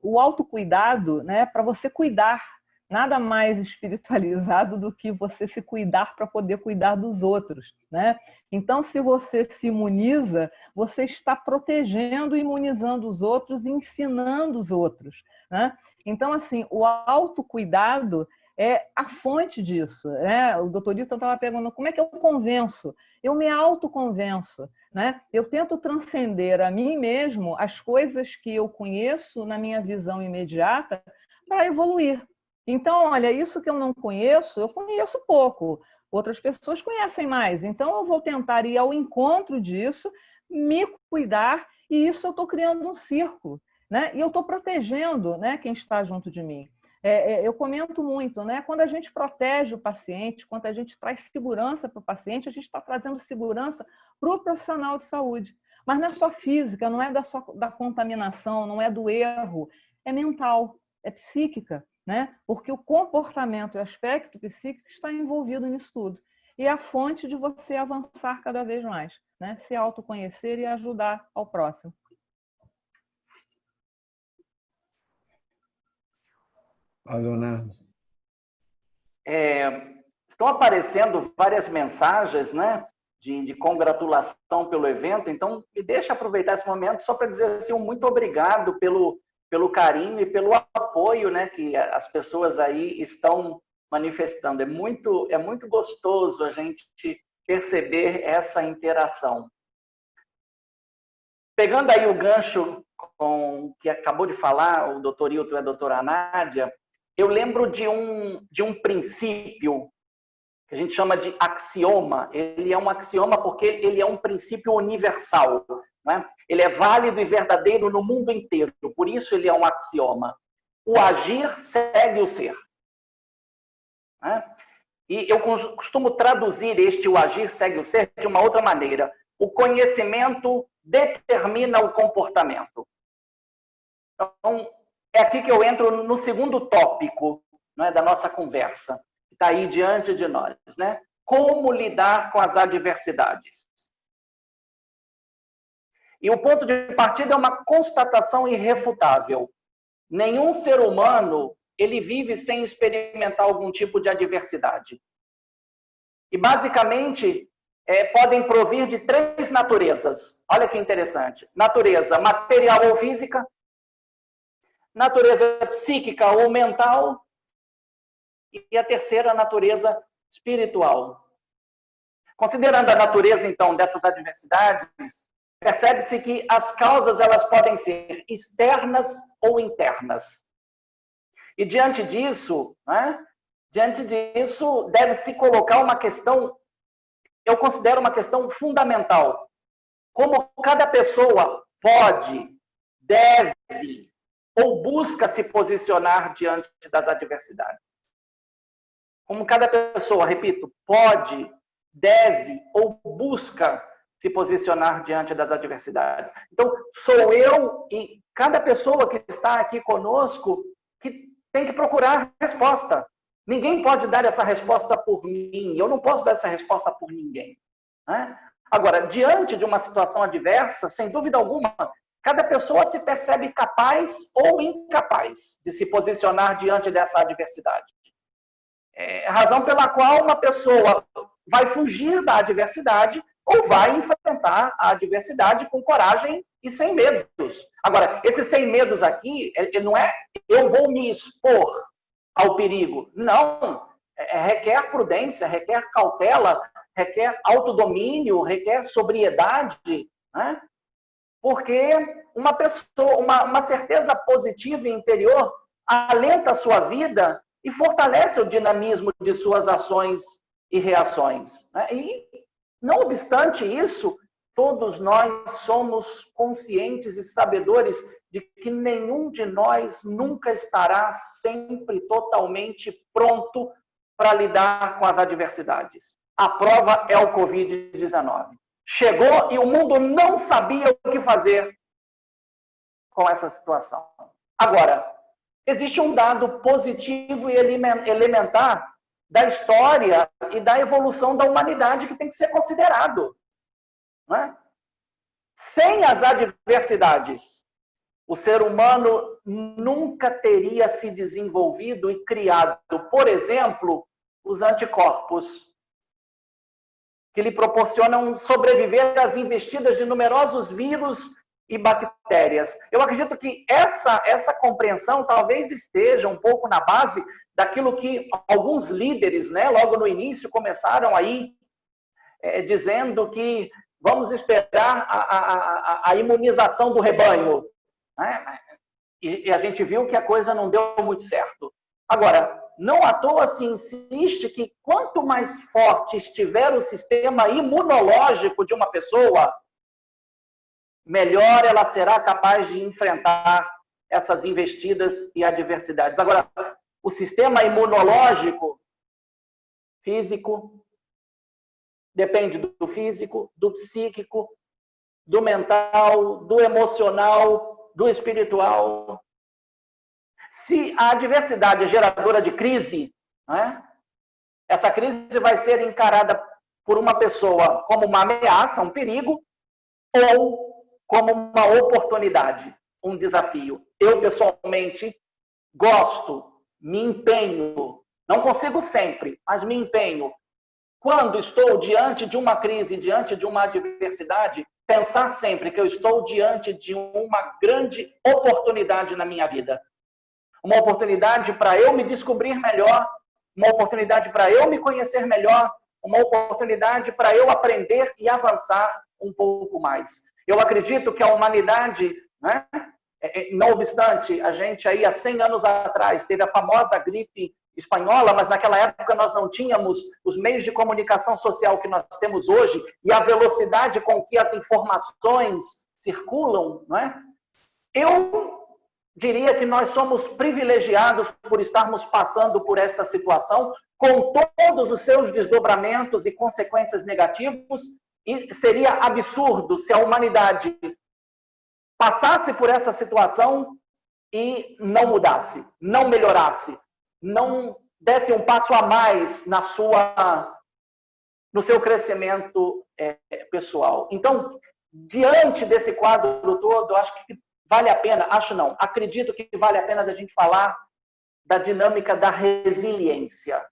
o autocuidado, né, para você cuidar, nada mais espiritualizado do que você se cuidar para poder cuidar dos outros, né? Então, se você se imuniza, você está protegendo e imunizando os outros e ensinando os outros, né? Então, assim, o autocuidado é a fonte disso, né? O doutor Hilton estava perguntando como é que eu convenço. Eu me autoconvenço, né? Eu tento transcender a mim mesmo as coisas que eu conheço na minha visão imediata para evoluir. Então, olha, isso que eu não conheço, eu conheço pouco. Outras pessoas conhecem mais. Então, eu vou tentar ir ao encontro disso, me cuidar, e isso eu estou criando um círculo, né? E eu estou protegendo, né, quem está junto de mim. Eu comento muito, né? Quando a gente protege o paciente, quando a gente traz segurança para o paciente, a gente está trazendo segurança para o profissional de saúde. Mas não é só física, não é da contaminação, não é do erro, é mental, é psíquica, né? Porque o comportamento e o aspecto psíquico está envolvido nisso tudo. E é a fonte de você avançar cada vez mais, né? Se autoconhecer e ajudar ao próximo. Leonardo. Estão aparecendo várias mensagens, né, de congratulação pelo evento, então me deixa aproveitar esse momento só para dizer assim, um muito obrigado pelo carinho e pelo apoio, né, que as pessoas aí estão manifestando. É muito gostoso a gente perceber essa interação. Pegando aí o gancho com que acabou de falar o doutor Hilton e a doutora Nádia, eu lembro de um princípio que a gente chama de axioma. Ele é um axioma porque ele é um princípio universal, né? Ele é válido e verdadeiro no mundo inteiro, por isso ele é um axioma. O agir segue o ser. Né? E eu costumo traduzir o agir segue o ser de uma outra maneira. O conhecimento determina o comportamento. Então, é aqui que eu entro no segundo tópico, né, da nossa conversa, que está aí diante de nós, né? Como lidar com as adversidades. E o ponto de partida é uma constatação irrefutável. Nenhum ser humano ele vive sem experimentar algum tipo de adversidade. E, basicamente, podem provir de 3 naturezas. Olha que interessante. Natureza material ou física, natureza psíquica ou mental, e a terceira, a natureza espiritual. Considerando a natureza, então, dessas adversidades, percebe-se que as causas elas podem ser externas ou internas. E diante disso, né, deve-se colocar uma questão, eu considero uma questão fundamental. Como cada pessoa pode deve ou busca se posicionar diante das adversidades. Como cada pessoa, repito, pode, deve ou busca se posicionar diante das adversidades. Então, sou eu e cada pessoa que está aqui conosco que tem que procurar resposta. Ninguém pode dar essa resposta por mim. Eu não posso dar essa resposta por ninguém. Né? Agora, diante de uma situação adversa, sem dúvida alguma, cada pessoa se percebe capaz ou incapaz de se posicionar diante dessa adversidade. É a razão pela qual uma pessoa vai fugir da adversidade ou vai enfrentar a adversidade com coragem e sem medos. Agora, esses sem medos aqui, não é eu vou me expor ao perigo. Não. Requer prudência, requer cautela, requer autodomínio, requer sobriedade, né? Porque uma pessoa, uma certeza positiva interior alenta a sua vida e fortalece o dinamismo de suas ações e reações. Né? E, não obstante isso, todos nós somos conscientes e sabedores de que nenhum de nós nunca estará sempre totalmente pronto para lidar com as adversidades. A prova é o Covid-19. Chegou e o mundo não sabia o que fazer com essa situação. Agora, existe um dado positivo e elementar da história e da evolução da humanidade que tem que ser considerado. Não é? Sem as adversidades, o ser humano nunca teria se desenvolvido e criado, por exemplo, os anticorpos, que lhe proporcionam sobreviver às investidas de numerosos vírus e bactérias. Eu acredito que essa compreensão talvez esteja um pouco na base daquilo que alguns líderes, né, logo no início, começaram aí dizendo que vamos esperar a imunização do rebanho. Né? E a gente viu que a coisa não deu muito certo. Agora, não à toa se insiste que quanto mais forte estiver o sistema imunológico de uma pessoa, melhor ela será capaz de enfrentar essas investidas e adversidades. Agora, o sistema imunológico físico depende do físico, do psíquico, do mental, do emocional, do espiritual. Se a adversidade é geradora de crise, né, essa crise vai ser encarada por uma pessoa como uma ameaça, um perigo, ou como uma oportunidade, um desafio. Eu, pessoalmente, gosto, me empenho, não consigo sempre, mas me empenho. Quando estou diante de uma crise, diante de uma adversidade, pensar sempre que eu estou diante de uma grande oportunidade na minha vida. Uma oportunidade para eu me descobrir melhor, uma oportunidade para eu me conhecer melhor, uma oportunidade para eu aprender e avançar um pouco mais. Eu acredito que a humanidade, né, não obstante, a gente aí há 100 anos atrás teve a famosa gripe espanhola, mas naquela época nós não tínhamos os meios de comunicação social que nós temos hoje e a velocidade com que as informações circulam, não é? Eu diria que nós somos privilegiados por estarmos passando por esta situação com todos os seus desdobramentos e consequências negativos, e seria absurdo se a humanidade passasse por essa situação e não mudasse, não melhorasse, não desse um passo a mais no seu crescimento pessoal. Então, diante desse quadro todo, acho que vale a pena, acredito que vale a pena da gente falar da dinâmica da resiliência,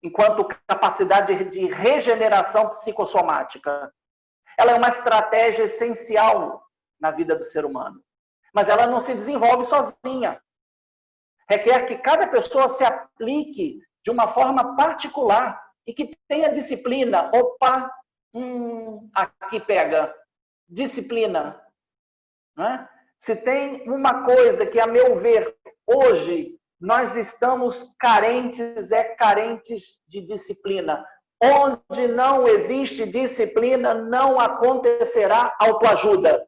enquanto capacidade de regeneração psicossomática. Ela é uma estratégia essencial na vida do ser humano, mas ela não se desenvolve sozinha. Requer que cada pessoa se aplique de uma forma particular e que tenha disciplina. Opa, aqui pega. Disciplina. Né? Se tem uma coisa que, a meu ver, hoje nós estamos carentes de disciplina. Onde não existe disciplina, não acontecerá autoajuda.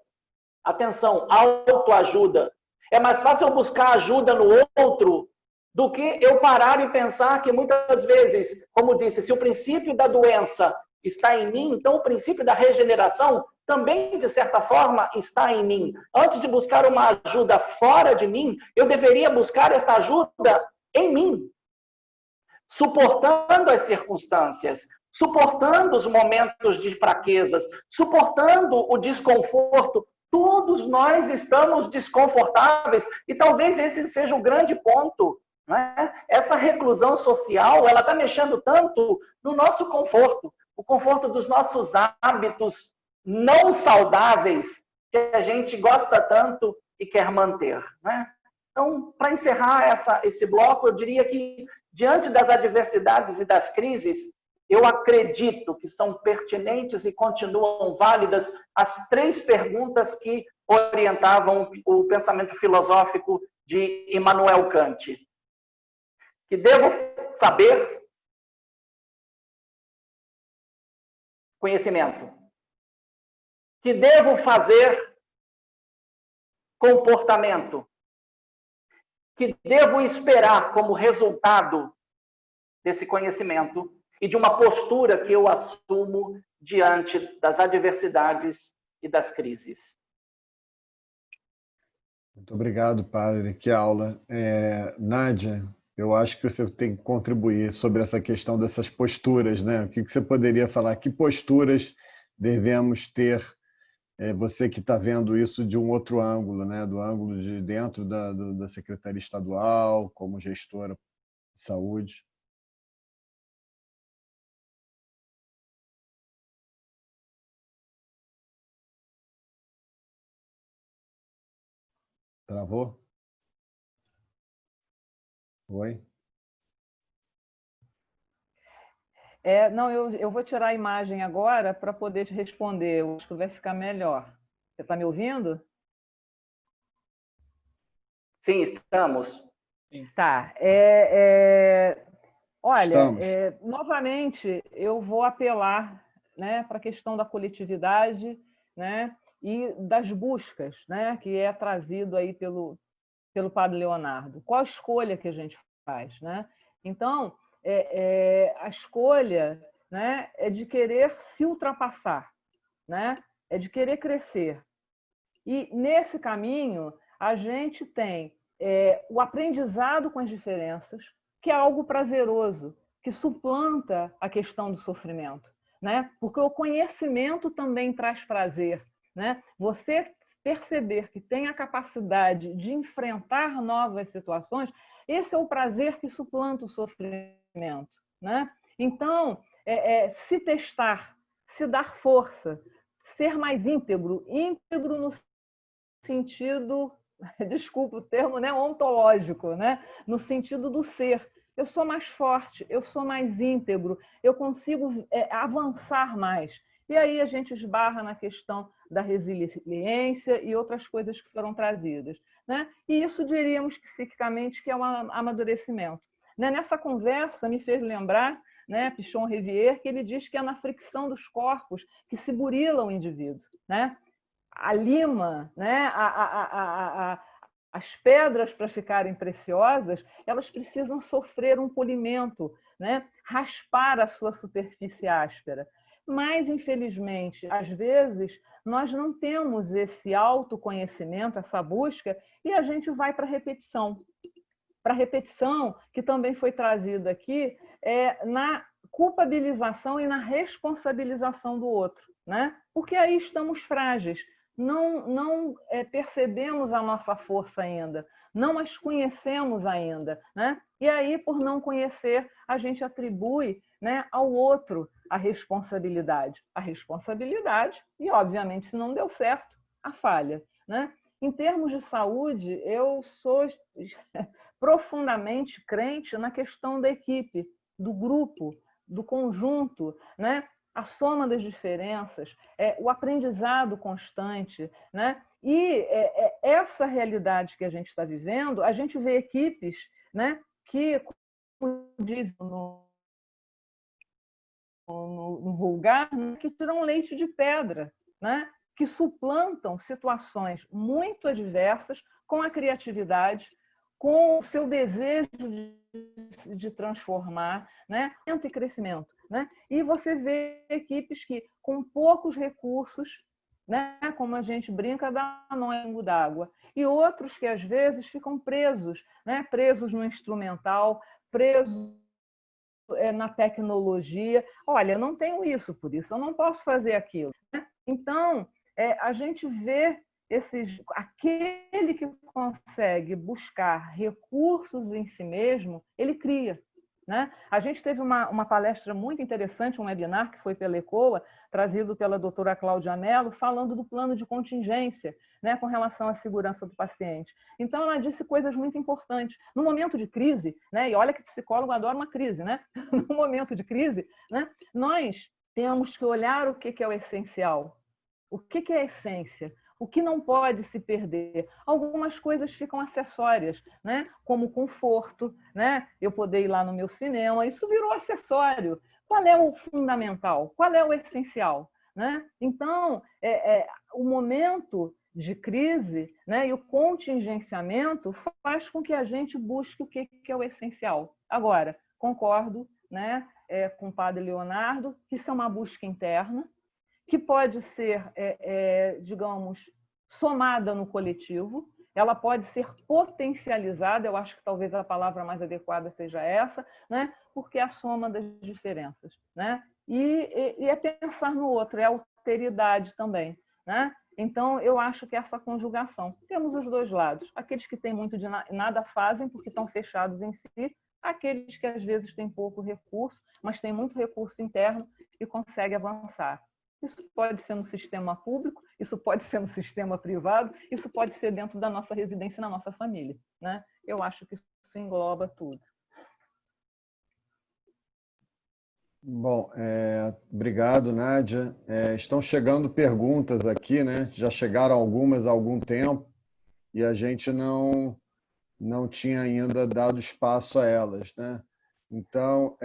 Atenção, autoajuda. É mais fácil eu buscar ajuda no outro do que eu parar e pensar que muitas vezes, como disse, se o princípio da doença está em mim, então o princípio da regeneração também, de certa forma, está em mim. Antes de buscar uma ajuda fora de mim, eu deveria buscar essa ajuda em mim, suportando as circunstâncias, suportando os momentos de fraquezas, suportando o desconforto. Todos nós estamos desconfortáveis e talvez esse seja o grande ponto. Né? Essa reclusão social, ela está mexendo tanto no nosso conforto, o conforto dos nossos hábitos não saudáveis que a gente gosta tanto e quer manter. Né? Então, para encerrar esse bloco, eu diria que, diante das adversidades e das crises, eu acredito que são pertinentes e continuam válidas as 3 perguntas que orientavam o pensamento filosófico de Immanuel Kant. Que devo saber? Conhecimento. Que devo fazer? Comportamento. Que devo esperar como resultado desse conhecimento e de uma postura que eu assumo diante das adversidades e das crises. Muito obrigado, padre. Que aula. Nádia, eu acho que você tem que contribuir sobre essa questão dessas posturas, né? O que você poderia falar? Que posturas devemos ter? Você que está vendo isso de um outro ângulo, né? Do ângulo de dentro da Secretaria Estadual, como gestora de saúde. Travou? Oi? Não, eu vou tirar a imagem agora para poder te responder. Eu acho que vai ficar melhor. Você está me ouvindo? Sim, estamos. Tá. Olha, novamente, eu vou apelar, né, para a questão da coletividade, né, e das buscas, né, que é trazido aí pelo padre Leonardo. Qual a escolha que a gente faz? Né? Então, a escolha, né, é de querer se ultrapassar, né? É de querer crescer. E, nesse caminho, a gente tem o aprendizado com as diferenças, que é algo prazeroso, que suplanta a questão do sofrimento. Né? Porque o conhecimento também traz prazer. Né? Você perceber que tem a capacidade de enfrentar novas situações, esse é o prazer que suplanta o sofrimento. Né? Então, se testar, se dar força, ser mais íntegro no sentido, desculpa o termo, né, ontológico, né? No sentido do ser. Eu sou mais forte, eu sou mais íntegro, eu consigo avançar mais. E aí a gente esbarra na questão da resiliência e outras coisas que foram trazidas. Né? E isso diríamos psiquicamente que é um amadurecimento. Né? Nessa conversa me fez lembrar, né, Pichon Rivière, que ele diz que é na fricção dos corpos que se burila o indivíduo. Né? A lima, né, as pedras, para ficarem preciosas, elas precisam sofrer um polimento, né? Raspar a sua superfície áspera. Mas, infelizmente, às vezes, nós não temos esse autoconhecimento, essa busca, e a gente vai para a repetição. Para a repetição, que também foi trazida aqui, na culpabilização e na responsabilização do outro. Né? Porque aí estamos frágeis. Não percebemos a nossa força ainda, não as conhecemos ainda. Né? E aí, por não conhecer, a gente atribui, né, ao outro a responsabilidade. A responsabilidade e, obviamente, se não deu certo, a falha. Né? Em termos de saúde, eu sou profundamente crente na questão da equipe, do grupo, do conjunto, né? A soma das diferenças, o aprendizado constante. Né? E essa realidade que a gente está vivendo, a gente vê equipes, né, que, como dizem no vulgar, né, que tiram leite de pedra. Né? que suplantam situações muito adversas com a criatividade, com o seu desejo de transformar, né? E crescimento, né? E você vê equipes que, com poucos recursos, né? Como a gente brinca, dá nó d'água, e outros que às vezes ficam presos, né? Presos no instrumental, presos na tecnologia. Olha, eu não tenho isso, por isso eu não posso fazer aquilo. Então, a gente vê aquele que consegue buscar recursos em si mesmo, ele cria. Né? A gente teve uma palestra muito interessante, um webinar que foi pela ECOA, trazido pela doutora Cláudia Mello, falando do plano de contingência, né, com relação à segurança do paciente. Então, ela disse coisas muito importantes. No momento de crise, né, e olha que psicólogo adora uma crise, né? No momento de crise, né, nós temos que olhar o que é o essencial, o que é a essência, o que não pode se perder. Algumas coisas ficam acessórias, né? Como conforto, né? Eu poder ir lá no meu cinema, isso virou acessório. Qual é o fundamental? Qual é o essencial? Né? Então, o momento de crise, né, e o contingenciamento faz com que a gente busque o que é o essencial. Agora, concordo, né, com o padre Leonardo, que isso é uma busca interna, que pode ser, digamos, somada no coletivo, ela pode ser potencializada, eu acho que talvez a palavra mais adequada seja essa, né? Porque é a soma das diferenças. Né? E é pensar no outro, é alteridade também. Né? Então, eu acho que essa conjugação. Temos os dois lados. Aqueles que têm muito de nada fazem porque estão fechados em si, aqueles que às vezes têm pouco recurso, mas têm muito recurso interno e conseguem avançar. Isso pode ser no sistema público, isso pode ser no sistema privado, isso pode ser dentro da nossa residência, na nossa família. Né? Eu acho que isso engloba tudo. Bom, obrigado, Nádia. Estão chegando perguntas aqui, né? Já chegaram algumas há algum tempo e a gente não tinha ainda dado espaço a elas, né? Então,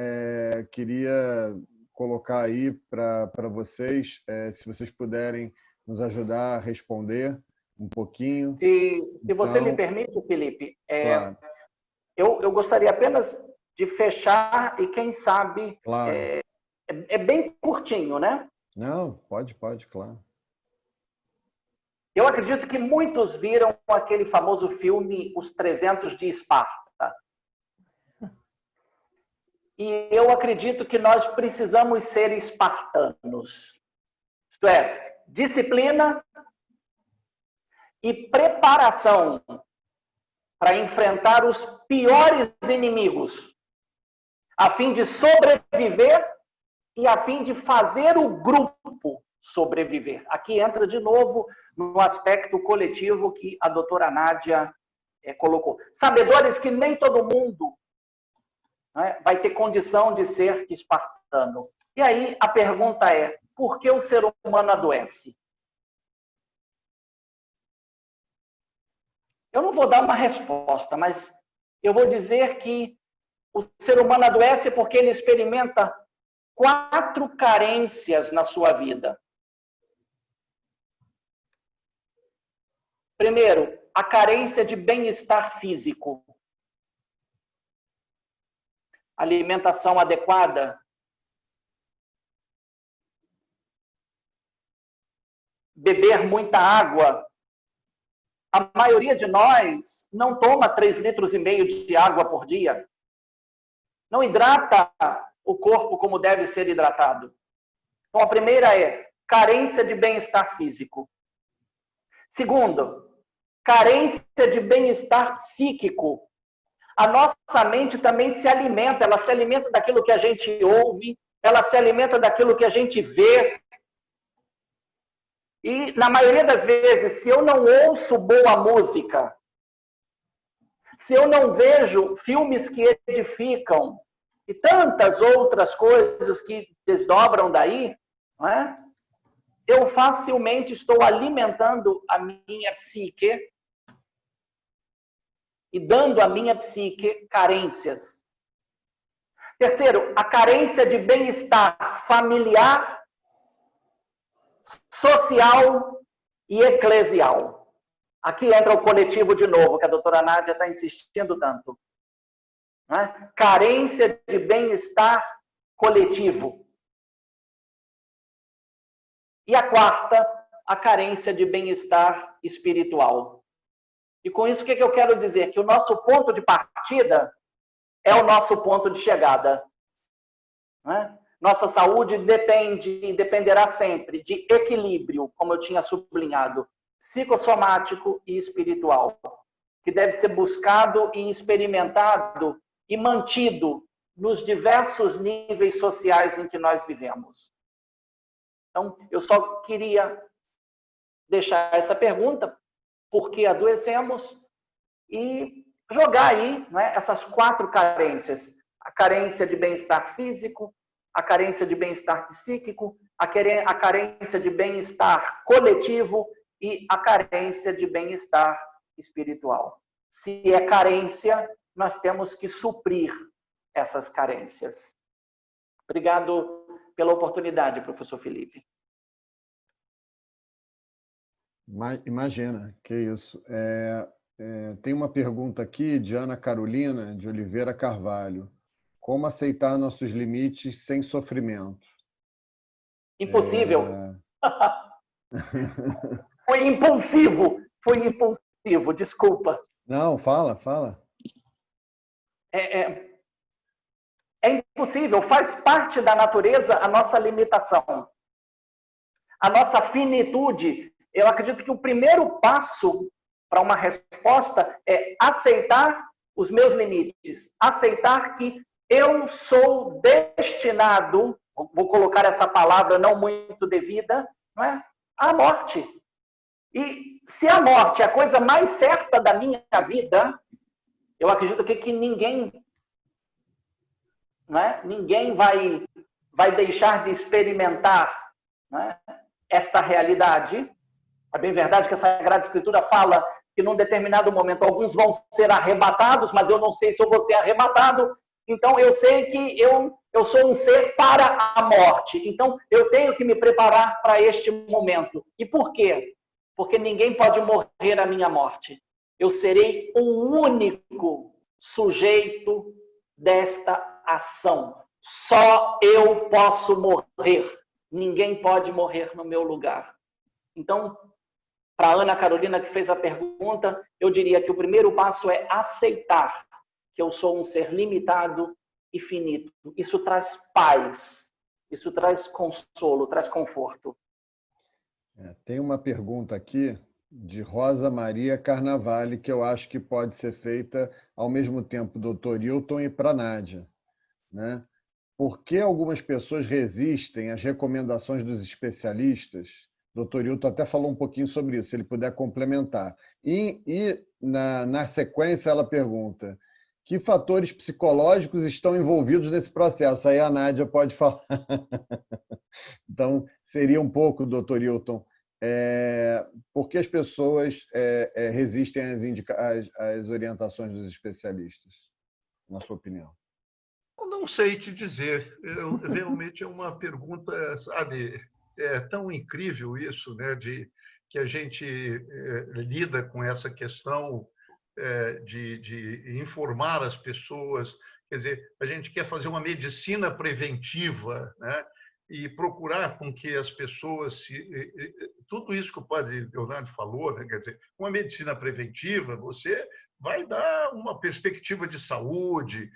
queria colocar aí para vocês, se vocês puderem nos ajudar a responder um pouquinho. Se você me permite, Felipe, claro. eu gostaria apenas de fechar e, quem sabe, claro. É bem curtinho, né? Não, pode, claro. Eu acredito que muitos viram aquele famoso filme Os 300 de Esparta. E eu acredito que nós precisamos ser espartanos. Isto é, disciplina e preparação para enfrentar os piores inimigos, a fim de sobreviver e a fim de fazer o grupo sobreviver. Aqui entra de novo no aspecto coletivo que a doutora Nádia colocou. Sabedores que nem todo mundo, né, vai ter condição de ser espartano. E aí a pergunta é, por que o ser humano adoece? Eu não vou dar uma resposta, mas eu vou dizer que o ser humano adoece porque ele experimenta 4 carências na sua vida. Primeiro, a carência de bem-estar físico. Alimentação adequada. Beber muita água. A maioria de nós não toma 3,5 litros de água por dia. Não hidrata o corpo como deve ser hidratado. Então, a primeira é carência de bem-estar físico. Segundo, carência de bem-estar psíquico. A nossa mente também se alimenta, ela se alimenta daquilo que a gente ouve, ela se alimenta daquilo que a gente vê. E, na maioria das vezes, se eu não ouço boa música, se eu não vejo filmes que edificam, e tantas outras coisas que desdobram daí, não é? Eu facilmente estou alimentando a minha psique e dando à minha psique carências. Terceiro, a carência de bem-estar familiar, social e eclesial. Aqui entra o coletivo de novo, que a doutora Nádia está insistindo tanto. Né? Carência de bem-estar coletivo. E a quarta, a carência de bem-estar espiritual. E com isso, o que eu quero dizer? Que o nosso ponto de partida é o nosso ponto de chegada. Né? Nossa saúde depende e dependerá sempre de equilíbrio, como eu tinha sublinhado, psicossomático e espiritual, que deve ser buscado e experimentado e mantido nos diversos níveis sociais em que nós vivemos. Então, eu só queria deixar essa pergunta, por que adoecemos, e jogar aí, né, essas 4 carências. A carência de bem-estar físico, a carência de bem-estar psíquico, a carência de bem-estar coletivo e a carência de bem-estar espiritual. Se é carência, nós temos que suprir essas carências. Obrigado pela oportunidade, professor Felipe. Imagina, que isso. Tem uma pergunta aqui de Ana Carolina de Oliveira Carvalho. Como aceitar nossos limites sem sofrimento? Impossível. Foi impulsivo, desculpa. Não, fala. É impossível, faz parte da natureza a nossa limitação. A nossa finitude. Eu acredito que o primeiro passo para uma resposta é aceitar os meus limites. Aceitar que eu sou destinado, vou colocar essa palavra não muito devida, não é? À morte. E se a morte é a coisa mais certa da minha vida, eu acredito que ninguém, não é? Ninguém vai deixar de experimentar, não é, esta realidade. É bem verdade que a Sagrada Escritura fala que num determinado momento alguns vão ser arrebatados, mas eu não sei se eu vou ser arrebatado. Então eu sei que eu sou um ser para a morte. Então eu tenho que me preparar para este momento. E por quê? Porque ninguém pode morrer a minha morte. Eu serei o único sujeito desta ação. Só eu posso morrer. Ninguém pode morrer no meu lugar. Então, para a Ana Carolina, que fez a pergunta, eu diria que o primeiro passo é aceitar que eu sou um ser limitado e finito. Isso traz paz, isso traz consolo, traz conforto. Tem uma pergunta aqui de Rosa Maria Carnavale, que eu acho que pode ser feita ao mesmo tempo do Dr. Hilton e para a Nádia. Né? Por que algumas pessoas resistem às recomendações dos especialistas? O Dr. Hilton até falou um pouquinho sobre isso, se ele puder complementar. E na sequência, ela pergunta: que fatores psicológicos estão envolvidos nesse processo? Aí a Nádia pode falar. Então, seria um pouco, Dr. Hilton, por que as pessoas resistem às orientações dos especialistas, na sua opinião? Eu não sei te dizer. Realmente é uma pergunta, sabe, é tão incrível isso, né, que a gente lida com essa questão de informar as pessoas. Quer dizer, a gente quer fazer uma medicina preventiva, né, e procurar com que as pessoas... tudo isso que o padre Leonardo falou, né, quer dizer, uma medicina preventiva, você vai dar uma perspectiva de saúde,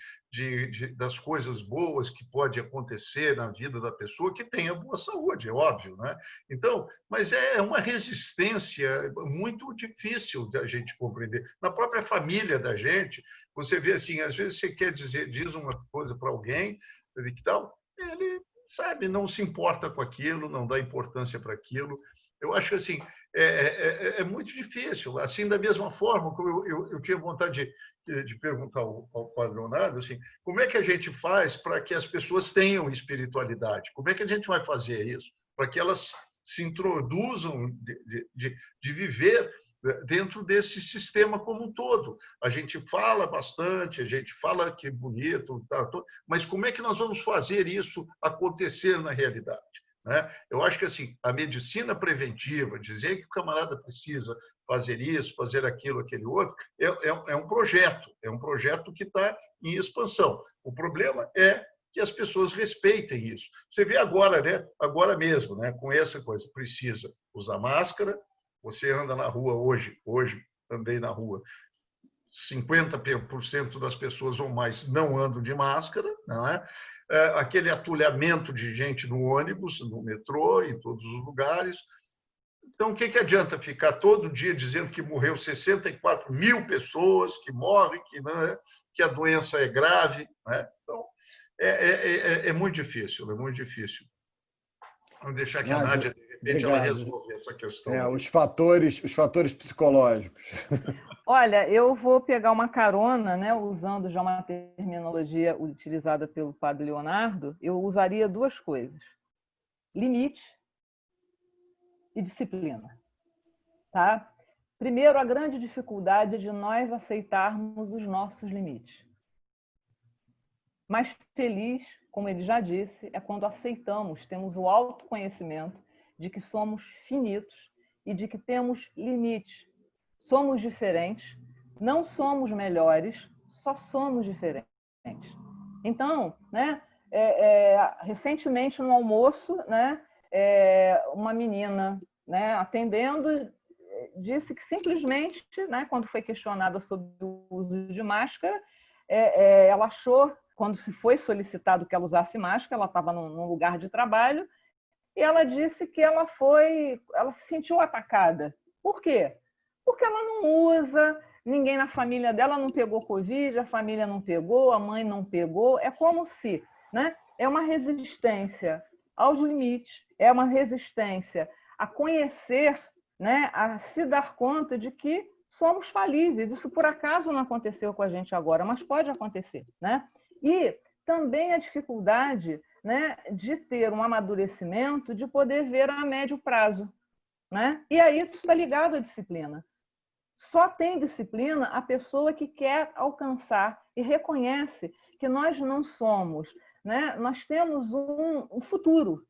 das coisas boas que pode acontecer na vida da pessoa que tenha boa saúde, é óbvio, né? Então, mas é uma resistência muito difícil da gente compreender. Na própria família da gente, você vê assim, às vezes você diz uma coisa para alguém, que tal, ele, sabe, não se importa com aquilo, não dá importância para aquilo. Eu acho que assim, é muito difícil. Assim, da mesma forma, como eu tinha vontade de perguntar ao padre Leonardo, assim, como é que a gente faz para que as pessoas tenham espiritualidade? Como é que a gente vai fazer isso? Para que elas se introduzam de viver dentro desse sistema como um todo. A gente fala bastante, a gente fala que é bonito, tá, mas como é que nós vamos fazer isso acontecer na realidade? né? Eu acho que assim, a medicina preventiva, dizer que o camarada precisa fazer isso, fazer aquilo, aquele outro, é um projeto que está em expansão. O problema é que as pessoas respeitem isso. Você vê agora, né? Agora mesmo, né? Com essa coisa, precisa usar máscara. Você anda na rua hoje andei na rua, 50% das pessoas ou mais não andam de máscara, não é? Aquele atulhamento de gente no ônibus, no metrô, em todos os lugares. Então, o que adianta ficar todo dia dizendo que morreu 64 mil pessoas, que morrem, que a doença é grave, né? Então, é muito difícil, é muito difícil. Vamos deixar que a Nádia, de repente, ela resolve essa questão. Os fatores psicológicos. Olha, eu vou pegar uma carona, né, usando já uma terminologia utilizada pelo padre Leonardo, eu usaria duas coisas: limite e disciplina. Tá? Primeiro, a grande dificuldade de nós aceitarmos os nossos limites. Mais feliz, como ele já disse, é quando aceitamos, temos o autoconhecimento de que somos finitos e de que temos limites. Somos diferentes, não somos melhores, só somos diferentes. Então, né, recentemente no almoço, né, uma menina, né, atendendo, disse que simplesmente, né, quando foi questionada sobre o uso de máscara, ela achou, quando se foi solicitado que ela usasse máscara, ela estava num lugar de trabalho, e ela disse que ela se sentiu atacada. Por quê? Porque ela não usa, ninguém na família dela não pegou Covid, a família não pegou, a mãe não pegou. É como se, né, é uma resistência aos limites, é uma resistência a conhecer, né, a se dar conta de que somos falíveis. Isso, por acaso, não aconteceu com a gente agora, mas pode acontecer, né? E também a dificuldade, né, de ter um amadurecimento, de poder ver a médio prazo, né? E aí isso está ligado à disciplina. Só tem disciplina a pessoa que quer alcançar e reconhece que nós não somos, né? Nós temos um futuro.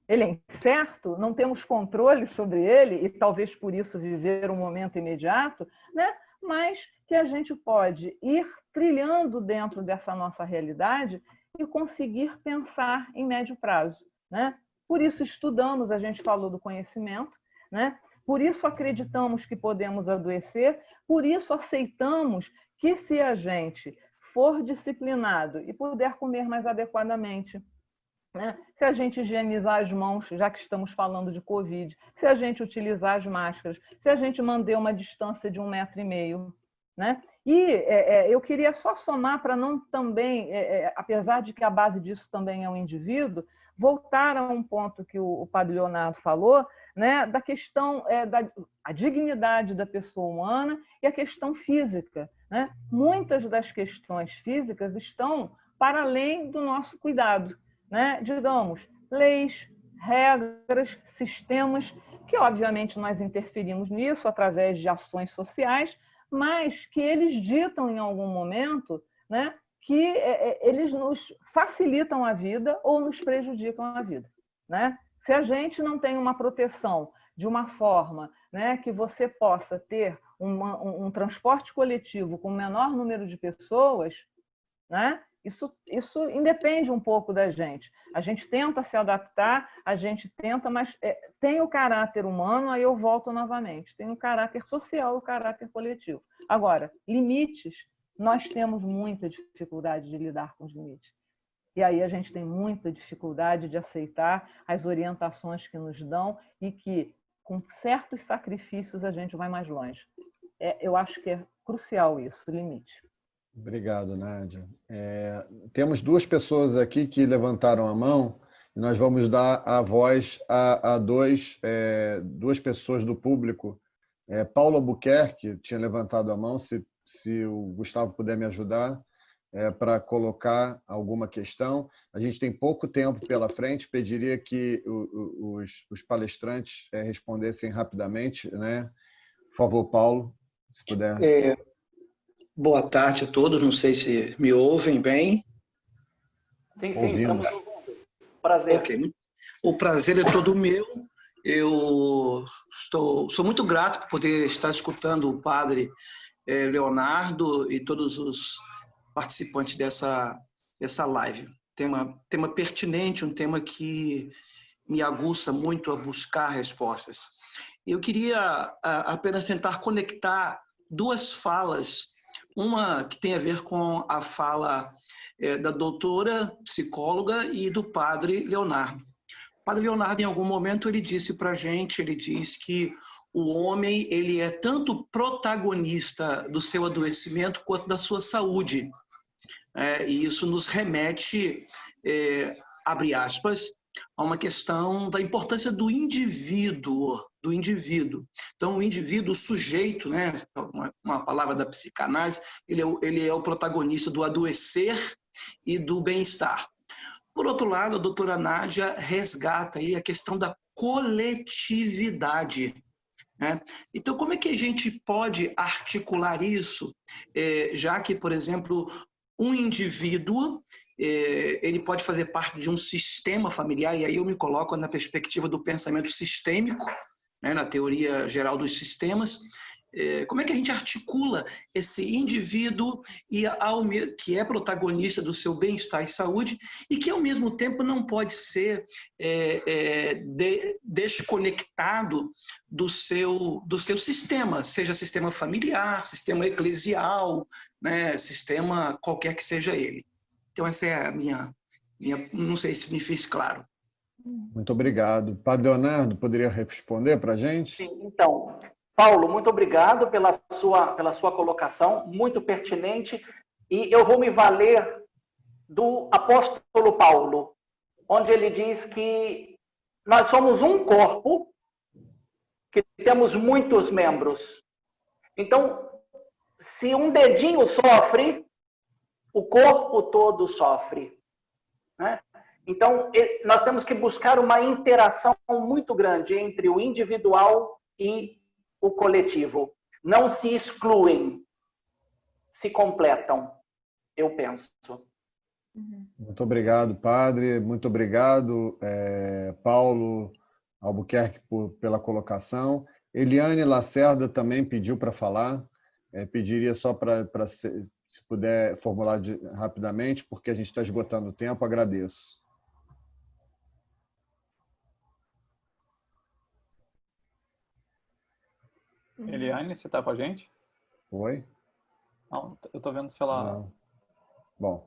Ele é incerto, não temos controle sobre ele e talvez por isso viver um momento imediato, né? Mas que a gente pode ir trilhando dentro dessa nossa realidade e conseguir pensar em médio prazo, né? Por isso estudamos, a gente falou do conhecimento, né? Por isso acreditamos que podemos adoecer, por isso aceitamos que se a gente for disciplinado e puder comer mais adequadamente, né? Se a gente higienizar as mãos, já que estamos falando de Covid, se a gente utilizar as máscaras, se a gente manter uma distância de 1,5 metro, né? E eu queria só somar para não também, apesar de que a base disso também é o indivíduo, voltar a um ponto que o padre Leonardo falou, né, da questão da dignidade da pessoa humana e a questão física, né? Muitas das questões físicas estão para além do nosso cuidado, né? Digamos, leis, regras, sistemas, que obviamente nós interferimos nisso através de ações sociais, mas que eles ditam em algum momento, né, que eles nos facilitam a vida ou nos prejudicam a vida, né? Se a gente não tem uma proteção de uma forma, né, que você possa ter um transporte coletivo com o menor número de pessoas, né, isso independe um pouco da gente. A gente tenta se adaptar, a gente tenta, mas tem o caráter humano, aí eu volto novamente, tem o caráter social e o caráter coletivo. Agora, limites, nós temos muita dificuldade de lidar com os limites. E aí a gente tem muita dificuldade de aceitar as orientações que nos dão e que, com certos sacrifícios, a gente vai mais longe. Eu acho que é crucial isso, o limite. Obrigado, Nádia. Temos duas pessoas aqui que levantaram a mão e nós vamos dar a voz a duas pessoas do público. Paulo Albuquerque tinha levantado a mão, se o Gustavo puder me ajudar para colocar alguma questão. A gente tem pouco tempo pela frente, pediria que os palestrantes respondessem rapidamente, né? Por favor, Paulo, se puder. Boa tarde a todos, não sei se me ouvem bem. Sim, estamos ouvindo. Prazer. Ok, O prazer é todo meu. Eu sou muito grato por poder estar escutando o padre Leonardo e todos os participantes dessa live. Tema pertinente, um tema que me aguça muito a buscar respostas. Eu queria apenas tentar conectar duas falas, uma que tem a ver com a fala da doutora psicóloga e do padre Leonardo. O padre Leonardo, em algum momento, ele disse para a gente, ele diz que o homem ele é tanto protagonista do seu adoecimento quanto da sua saúde. E isso nos remete, abre aspas, a uma questão da importância do indivíduo. Então, o indivíduo, o sujeito, né, uma palavra da psicanálise, ele é o protagonista do adoecer e do bem-estar. Por outro lado, a doutora Nádia resgata aí a questão da coletividade, né? Então, como é que a gente pode articular isso, já que, por exemplo, um indivíduo ele pode fazer parte de um sistema familiar, e aí eu me coloco na perspectiva do pensamento sistêmico, né, na teoria geral dos sistemas. Como é que a gente articula esse indivíduo que é protagonista do seu bem-estar e saúde e que, ao mesmo tempo, não pode ser desconectado do seu sistema, seja sistema familiar, sistema eclesial, né, sistema qualquer que seja ele. Então, essa é a minha não sei se me fiz claro. Muito obrigado. Padre Leonardo, poderia responder para a gente? Sim, então, Paulo, muito obrigado pela sua colocação, muito pertinente, e eu vou me valer do apóstolo Paulo, onde ele diz que nós somos um corpo, que temos muitos membros. Então, se um dedinho sofre, o corpo todo sofre, né? Então, nós temos que buscar uma interação muito grande entre o individual e o coletivo. Não se excluem, se completam, eu penso. Muito obrigado, padre. Muito obrigado, Paulo Albuquerque, pela colocação. Eliane Lacerda também pediu para falar. Pediria só para se puder formular rapidamente, porque a gente está esgotando o tempo, agradeço. Eliane, você está com a gente? Oi? Não, eu estou vendo se ela... Não. Bom,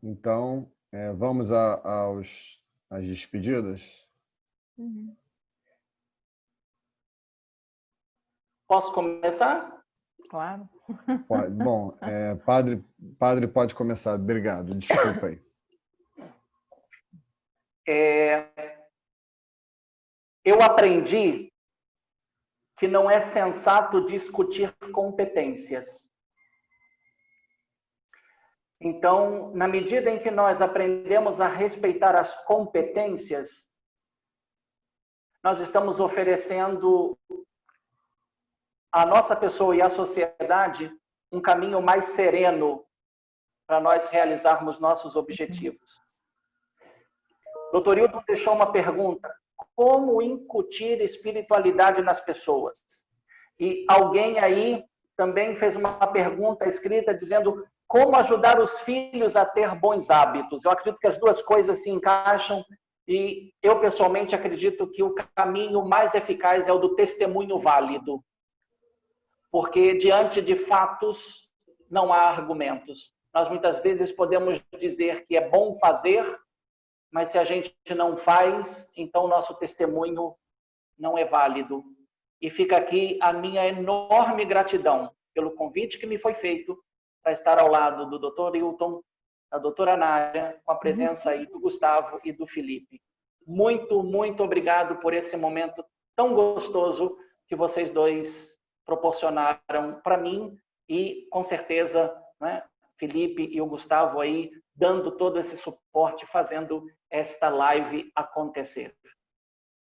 então, vamos às despedidas? Posso começar? Claro. Bom, padre pode começar. Obrigado, desculpa aí. Eu aprendi que não é sensato discutir competências. Então, na medida em que nós aprendemos a respeitar as competências, nós estamos oferecendo à nossa pessoa e à sociedade um caminho mais sereno para nós realizarmos nossos objetivos. Dr. Hilton deixou uma pergunta: como incutir espiritualidade nas pessoas? E alguém aí também fez uma pergunta escrita dizendo como ajudar os filhos a ter bons hábitos. Eu acredito que as duas coisas se encaixam e eu pessoalmente acredito que o caminho mais eficaz é o do testemunho válido. Porque diante de fatos não há argumentos. Nós muitas vezes podemos dizer que é bom fazer, mas se a gente não faz, então o nosso testemunho não é válido. E fica aqui a minha enorme gratidão pelo convite que me foi feito para estar ao lado do Dr. Hilton, da doutora Nádia, com a presença aí do Gustavo e do Felipe. Muito, muito obrigado por esse momento tão gostoso que vocês dois proporcionaram para mim e, com certeza, né, Felipe e o Gustavo aí dando todo esse suporte, fazendo esta live acontecer.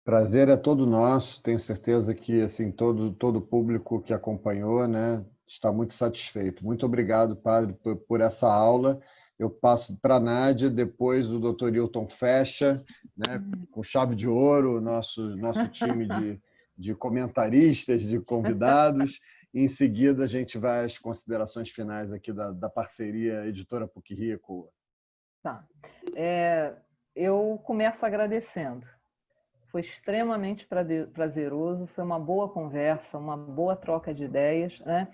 Prazer é todo nosso. Tenho certeza que assim todo o público que acompanhou, né, está muito satisfeito. Muito obrigado, padre, por essa aula eu passo para a Nádia, depois o Dr. Hilton fecha, né, com chave de ouro, nosso time de comentaristas, de convidados. E, em seguida, a gente vai às considerações finais aqui da parceria Editora PUC-Rio ECOA. Tá. Eu começo agradecendo. Foi extremamente prazeroso, foi uma boa conversa, uma boa troca de ideias, né?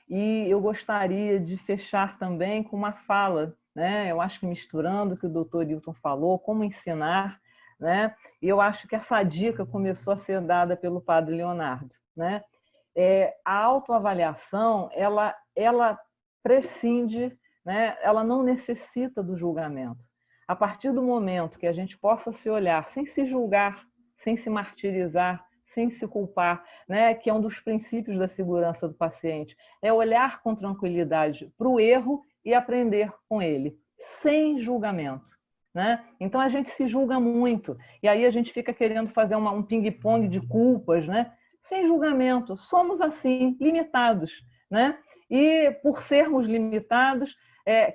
E eu gostaria de fechar também com uma fala, né? Eu acho que misturando o que o Dr. Hilton falou, como ensinar, né? E eu acho que essa dica começou a ser dada pelo Padre Leonardo, né? A autoavaliação, ela prescinde, né? Ela não necessita do julgamento. A partir do momento que a gente possa se olhar sem se julgar, sem se martirizar, sem se culpar, né? Que é um dos princípios da segurança do paciente, é olhar com tranquilidade para o erro e aprender com ele, sem julgamento, né? Então a gente se julga muito, e aí a gente fica querendo fazer um ping-pong de culpas, né? Sem julgamento, somos assim, limitados, né? E por sermos limitados,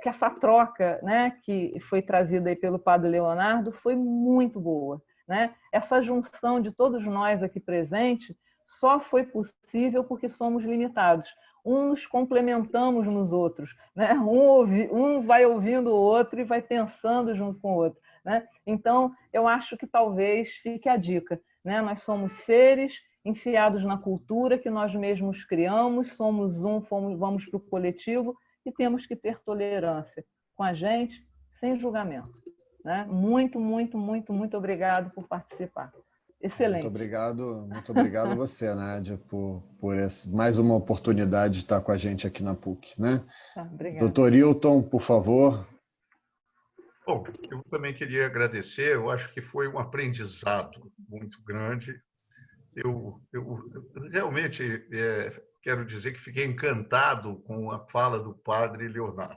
que essa troca, né, que foi trazida aí pelo Padre Leonardo foi muito boa, né? Essa junção de todos nós aqui presentes só foi possível porque somos limitados. Uns complementamos nos outros, né? Um vai ouvindo o outro e vai pensando junto com o outro, né? Então, eu acho que talvez fique a dica, né? Nós somos seres enfiados na cultura que nós mesmos criamos, somos vamos para o coletivo e temos que ter tolerância com a gente, sem julgamento, né? Muito, muito, muito, muito obrigado por participar. Excelente. Muito obrigado a você, Nádia, por mais uma oportunidade de estar com a gente aqui na PUC, né? Obrigada. Dr. Hilton, por favor. Bom, eu também queria agradecer, eu acho que foi um aprendizado muito grande. Eu realmente quero dizer que fiquei encantado com a fala do Padre Leonardo.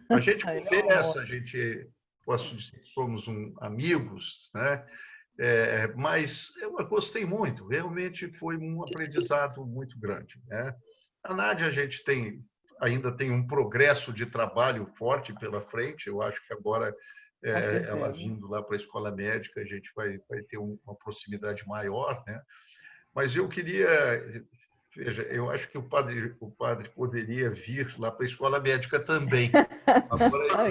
A gente conversa, a gente posso dizer que somos amigos, né? Mas eu gostei muito, realmente foi um aprendizado muito grande, né? A Nádia, a gente ainda tem um progresso de trabalho forte pela frente, eu acho que agora ela vindo lá para a escola médica, a gente vai ter uma proximidade maior, né? Mas eu queria, veja, eu acho que o padre poderia vir lá para a escola médica também. Agora,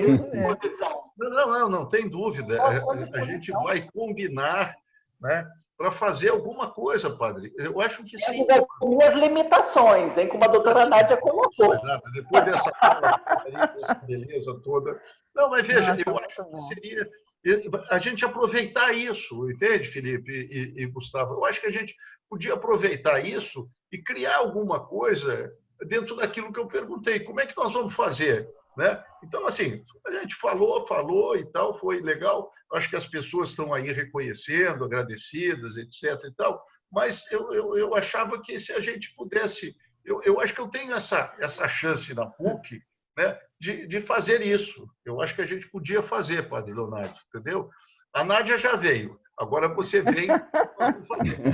não tem dúvida. A gente vai combinar, né, para fazer alguma coisa, padre. Eu acho que sim. Das minhas limitações, hein, como a doutora Nádia colocou. Depois dessa beleza toda. Não, mas veja, eu acho que seria a gente aproveitar isso, entende, Felipe e Gustavo? Eu acho que a gente podia aproveitar isso e criar alguma coisa dentro daquilo que eu perguntei. Como é que nós vamos fazer? Né? Então, assim, a gente falou e tal, foi legal. Acho que as pessoas estão aí reconhecendo, agradecidas, etc. e tal. Mas eu achava que se a gente pudesse... Eu acho que eu tenho essa chance na PUC, né, de fazer isso. Eu acho que a gente podia fazer, Padre Leonardo, entendeu? A Nádia já veio. Agora você vem...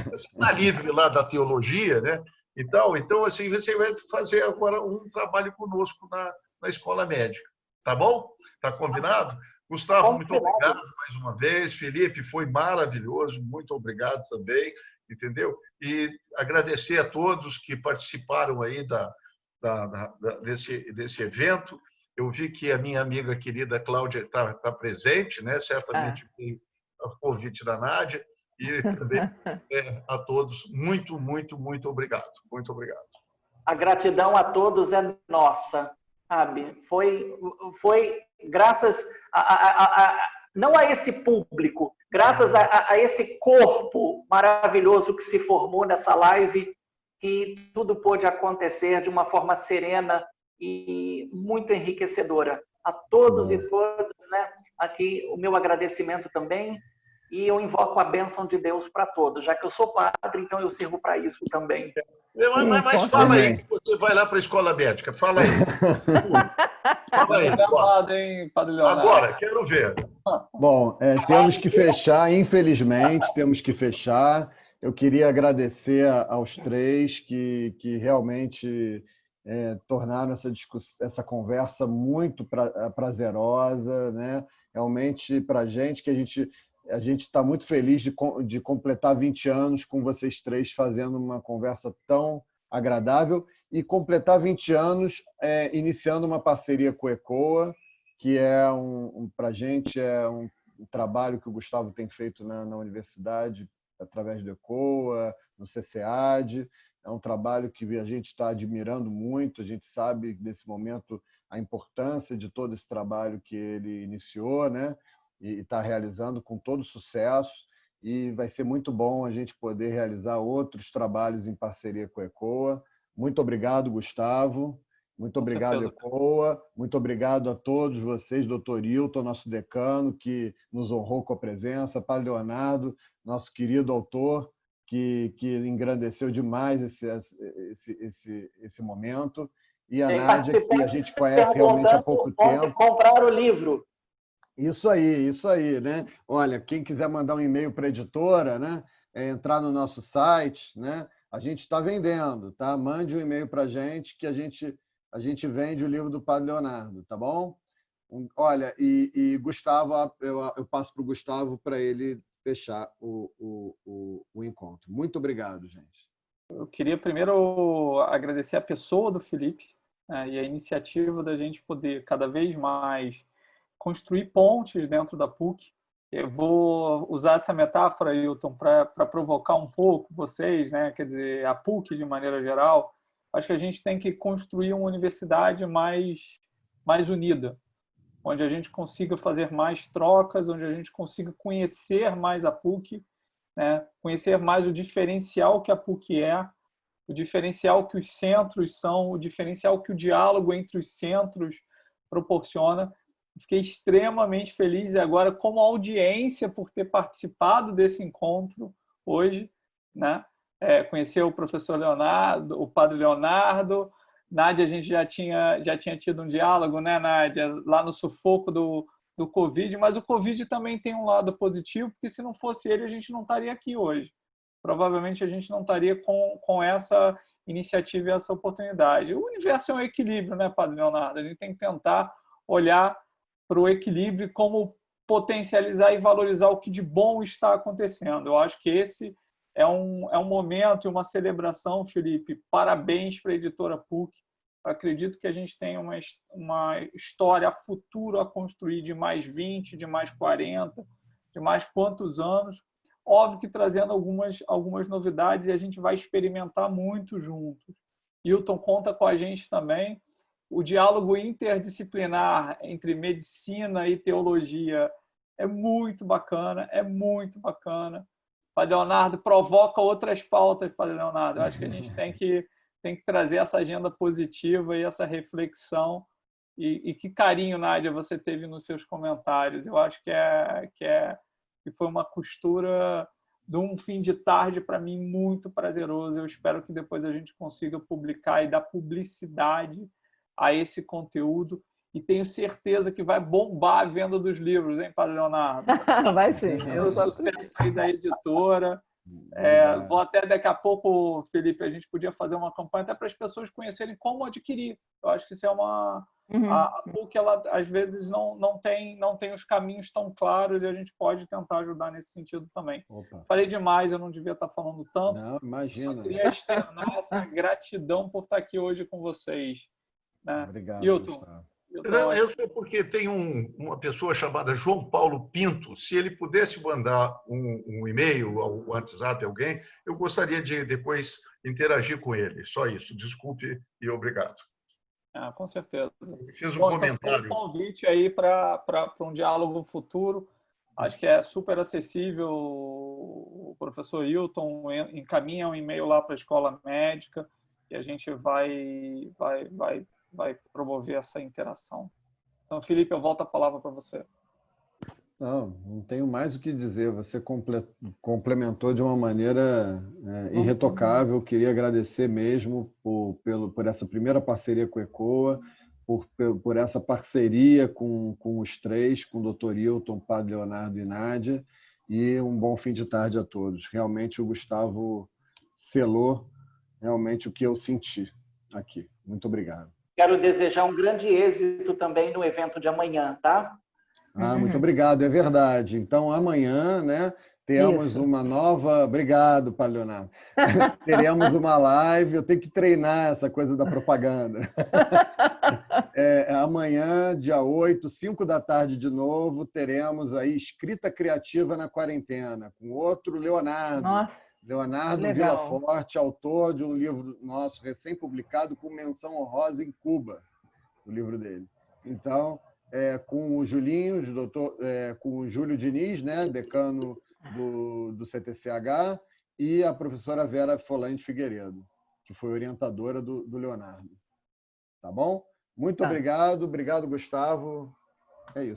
Você está livre lá da teologia, né? Então, assim, você vai fazer agora um trabalho conosco na escola médica. Tá bom? Tá combinado? Gustavo, muito obrigado mais uma vez. Felipe, foi maravilhoso. Muito obrigado também, entendeu? E agradecer a todos que participaram aí desse evento. Eu vi que a minha amiga querida Cláudia está presente, né? Certamente tem o convite da Nádia. E também a todos, muito, muito, muito obrigado. Muito obrigado. A gratidão a todos é nossa, sabe? Foi graças não a esse público, graças a esse corpo maravilhoso que se formou nessa live, que tudo pôde acontecer de uma forma serena e muito enriquecedora. A todos e todas, né? Aqui o meu agradecimento também. E eu invoco a bênção de Deus para todos. Já que eu sou padre, então eu sirvo para isso também. Mas fala aí que você vai lá para a escola médica. Fala aí. Fala aí. Agora, quero ver. Bom, temos que fechar, infelizmente, temos que fechar. Eu queria agradecer aos três que realmente tornaram essa conversa muito prazerosa, né? Realmente, para a gente, que a gente está muito feliz de completar 20 anos com vocês três fazendo uma conversa tão agradável e completar 20 anos iniciando uma parceria com o ECOA, que para a gente é um trabalho que o Gustavo tem feito na universidade através do ECOA, no CCAD. É um trabalho que a gente está admirando muito, a gente sabe nesse momento a importância de todo esse trabalho que ele iniciou, né? E está realizando com todo sucesso, e vai ser muito bom a gente poder realizar outros trabalhos em parceria com a ECOA. Muito obrigado, Gustavo. Muito obrigado, ECOA. Muito obrigado a todos vocês, doutor Hilton, nosso decano, que nos honrou com a presença, Padre Leonardo, nosso querido autor, que engrandeceu demais esse momento, e a Nádia, que a gente conhece realmente há pouco tempo. Comprar o livro. Isso aí, né? Olha, quem quiser mandar um e-mail para a editora, né? Entrar no nosso site, né? A gente está vendendo, tá? Mande um e-mail para a gente, que a gente vende o livro do Padre Leonardo, tá bom? Olha, e Gustavo, eu passo para o Gustavo para ele fechar o encontro. Muito obrigado, gente. Eu queria primeiro agradecer a pessoa do Felipe, né, e a iniciativa da gente poder cada vez mais construir pontes dentro da PUC. Eu vou usar essa metáfora, Hilton, para provocar um pouco vocês, né? Quer dizer, a PUC de maneira geral. Acho que a gente tem que construir uma universidade mais unida, onde a gente consiga fazer mais trocas, onde a gente consiga conhecer mais a PUC, né? Conhecer mais o diferencial que a PUC é, o diferencial que os centros são, o diferencial que o diálogo entre os centros proporciona. Fiquei extremamente feliz agora como audiência por ter participado desse encontro hoje, né? Conhecer o professor Leonardo, o padre Leonardo. Nádia, a gente já tinha tido um diálogo, né, Nádia, lá no sufoco do Covid, mas o Covid também tem um lado positivo, porque se não fosse ele, a gente não estaria aqui hoje. Provavelmente a gente não estaria com essa iniciativa e essa oportunidade. O universo é um equilíbrio, né, padre Leonardo? A gente tem que tentar olhar para o equilíbrio, como potencializar e valorizar o que de bom está acontecendo. Eu acho que esse é um momento e uma celebração, Felipe. Parabéns para a editora PUC. Eu acredito que a gente tem uma história a futuro a construir de mais 20, de mais 40, de mais quantos anos. Óbvio que trazendo algumas novidades, e a gente vai experimentar muito juntos. Hilton conta com a gente também. O diálogo interdisciplinar entre medicina e teologia é muito bacana, é muito bacana. Padre Leonardo provoca outras pautas, Padre Leonardo. Eu acho que a gente tem que trazer essa agenda positiva e essa reflexão. E que carinho, Nádia, você teve nos seus comentários. Eu acho que foi uma costura de um fim de tarde, para mim, muito prazeroso. Eu espero que depois a gente consiga publicar e dar publicidade a esse conteúdo, e tenho certeza que vai bombar a venda dos livros, hein, Padre Leonardo? Vai sim. O sucesso aí da editora. Vou até daqui a pouco, Felipe, a gente podia fazer uma campanha até para as pessoas conhecerem como adquirir. Eu acho que isso é uma... A PUC, ela, às vezes, não tem os caminhos tão claros, e a gente pode tentar ajudar nesse sentido também. Opa. Falei demais, eu não devia estar falando tanto. Não, imagina. Só queria externar essa gratidão por estar aqui hoje com vocês. Né? Obrigado, Hilton. Gustavo. Não, eu sei porque tem uma pessoa chamada João Paulo Pinto. Se ele pudesse mandar um e-mail ou um WhatsApp a alguém, eu gostaria de depois interagir com ele. Só isso. Desculpe e obrigado. Com certeza. Ele fez um comentário. Então, um convite aí para um diálogo futuro. Acho que é super acessível. O professor Hilton encaminha um e-mail lá para a Escola Médica e a gente vai promover essa interação. Então, Felipe, eu volto a palavra para você. Não tenho mais o que dizer. Você complementou de uma maneira irretocável. Queria agradecer mesmo por essa primeira parceria com o ECOA, por essa parceria com os três, com o Dr. Hilton, Padre Leonardo e Nádia, e um bom fim de tarde a todos. Realmente o Gustavo selou realmente o que eu senti aqui. Muito obrigado. Quero desejar um grande êxito também no evento de amanhã, tá? Muito obrigado, é verdade. Então, amanhã, né, temos uma nova... Obrigado, Padre Leonardo. Teremos uma live, eu tenho que treinar essa coisa da propaganda. Amanhã, dia 8, 5 da tarde de novo, teremos aí Escrita Criativa na Quarentena, com outro Leonardo. Nossa, Leonardo legal. Villaforte, autor de um livro nosso recém-publicado com menção honrosa em Cuba, o livro dele. Então, com o Julinho, com o Júlio Diniz, né, decano do CTCH, e a professora Vera Folante Figueiredo, que foi orientadora do Leonardo. Tá bom? Muito obrigado, Gustavo. É isso.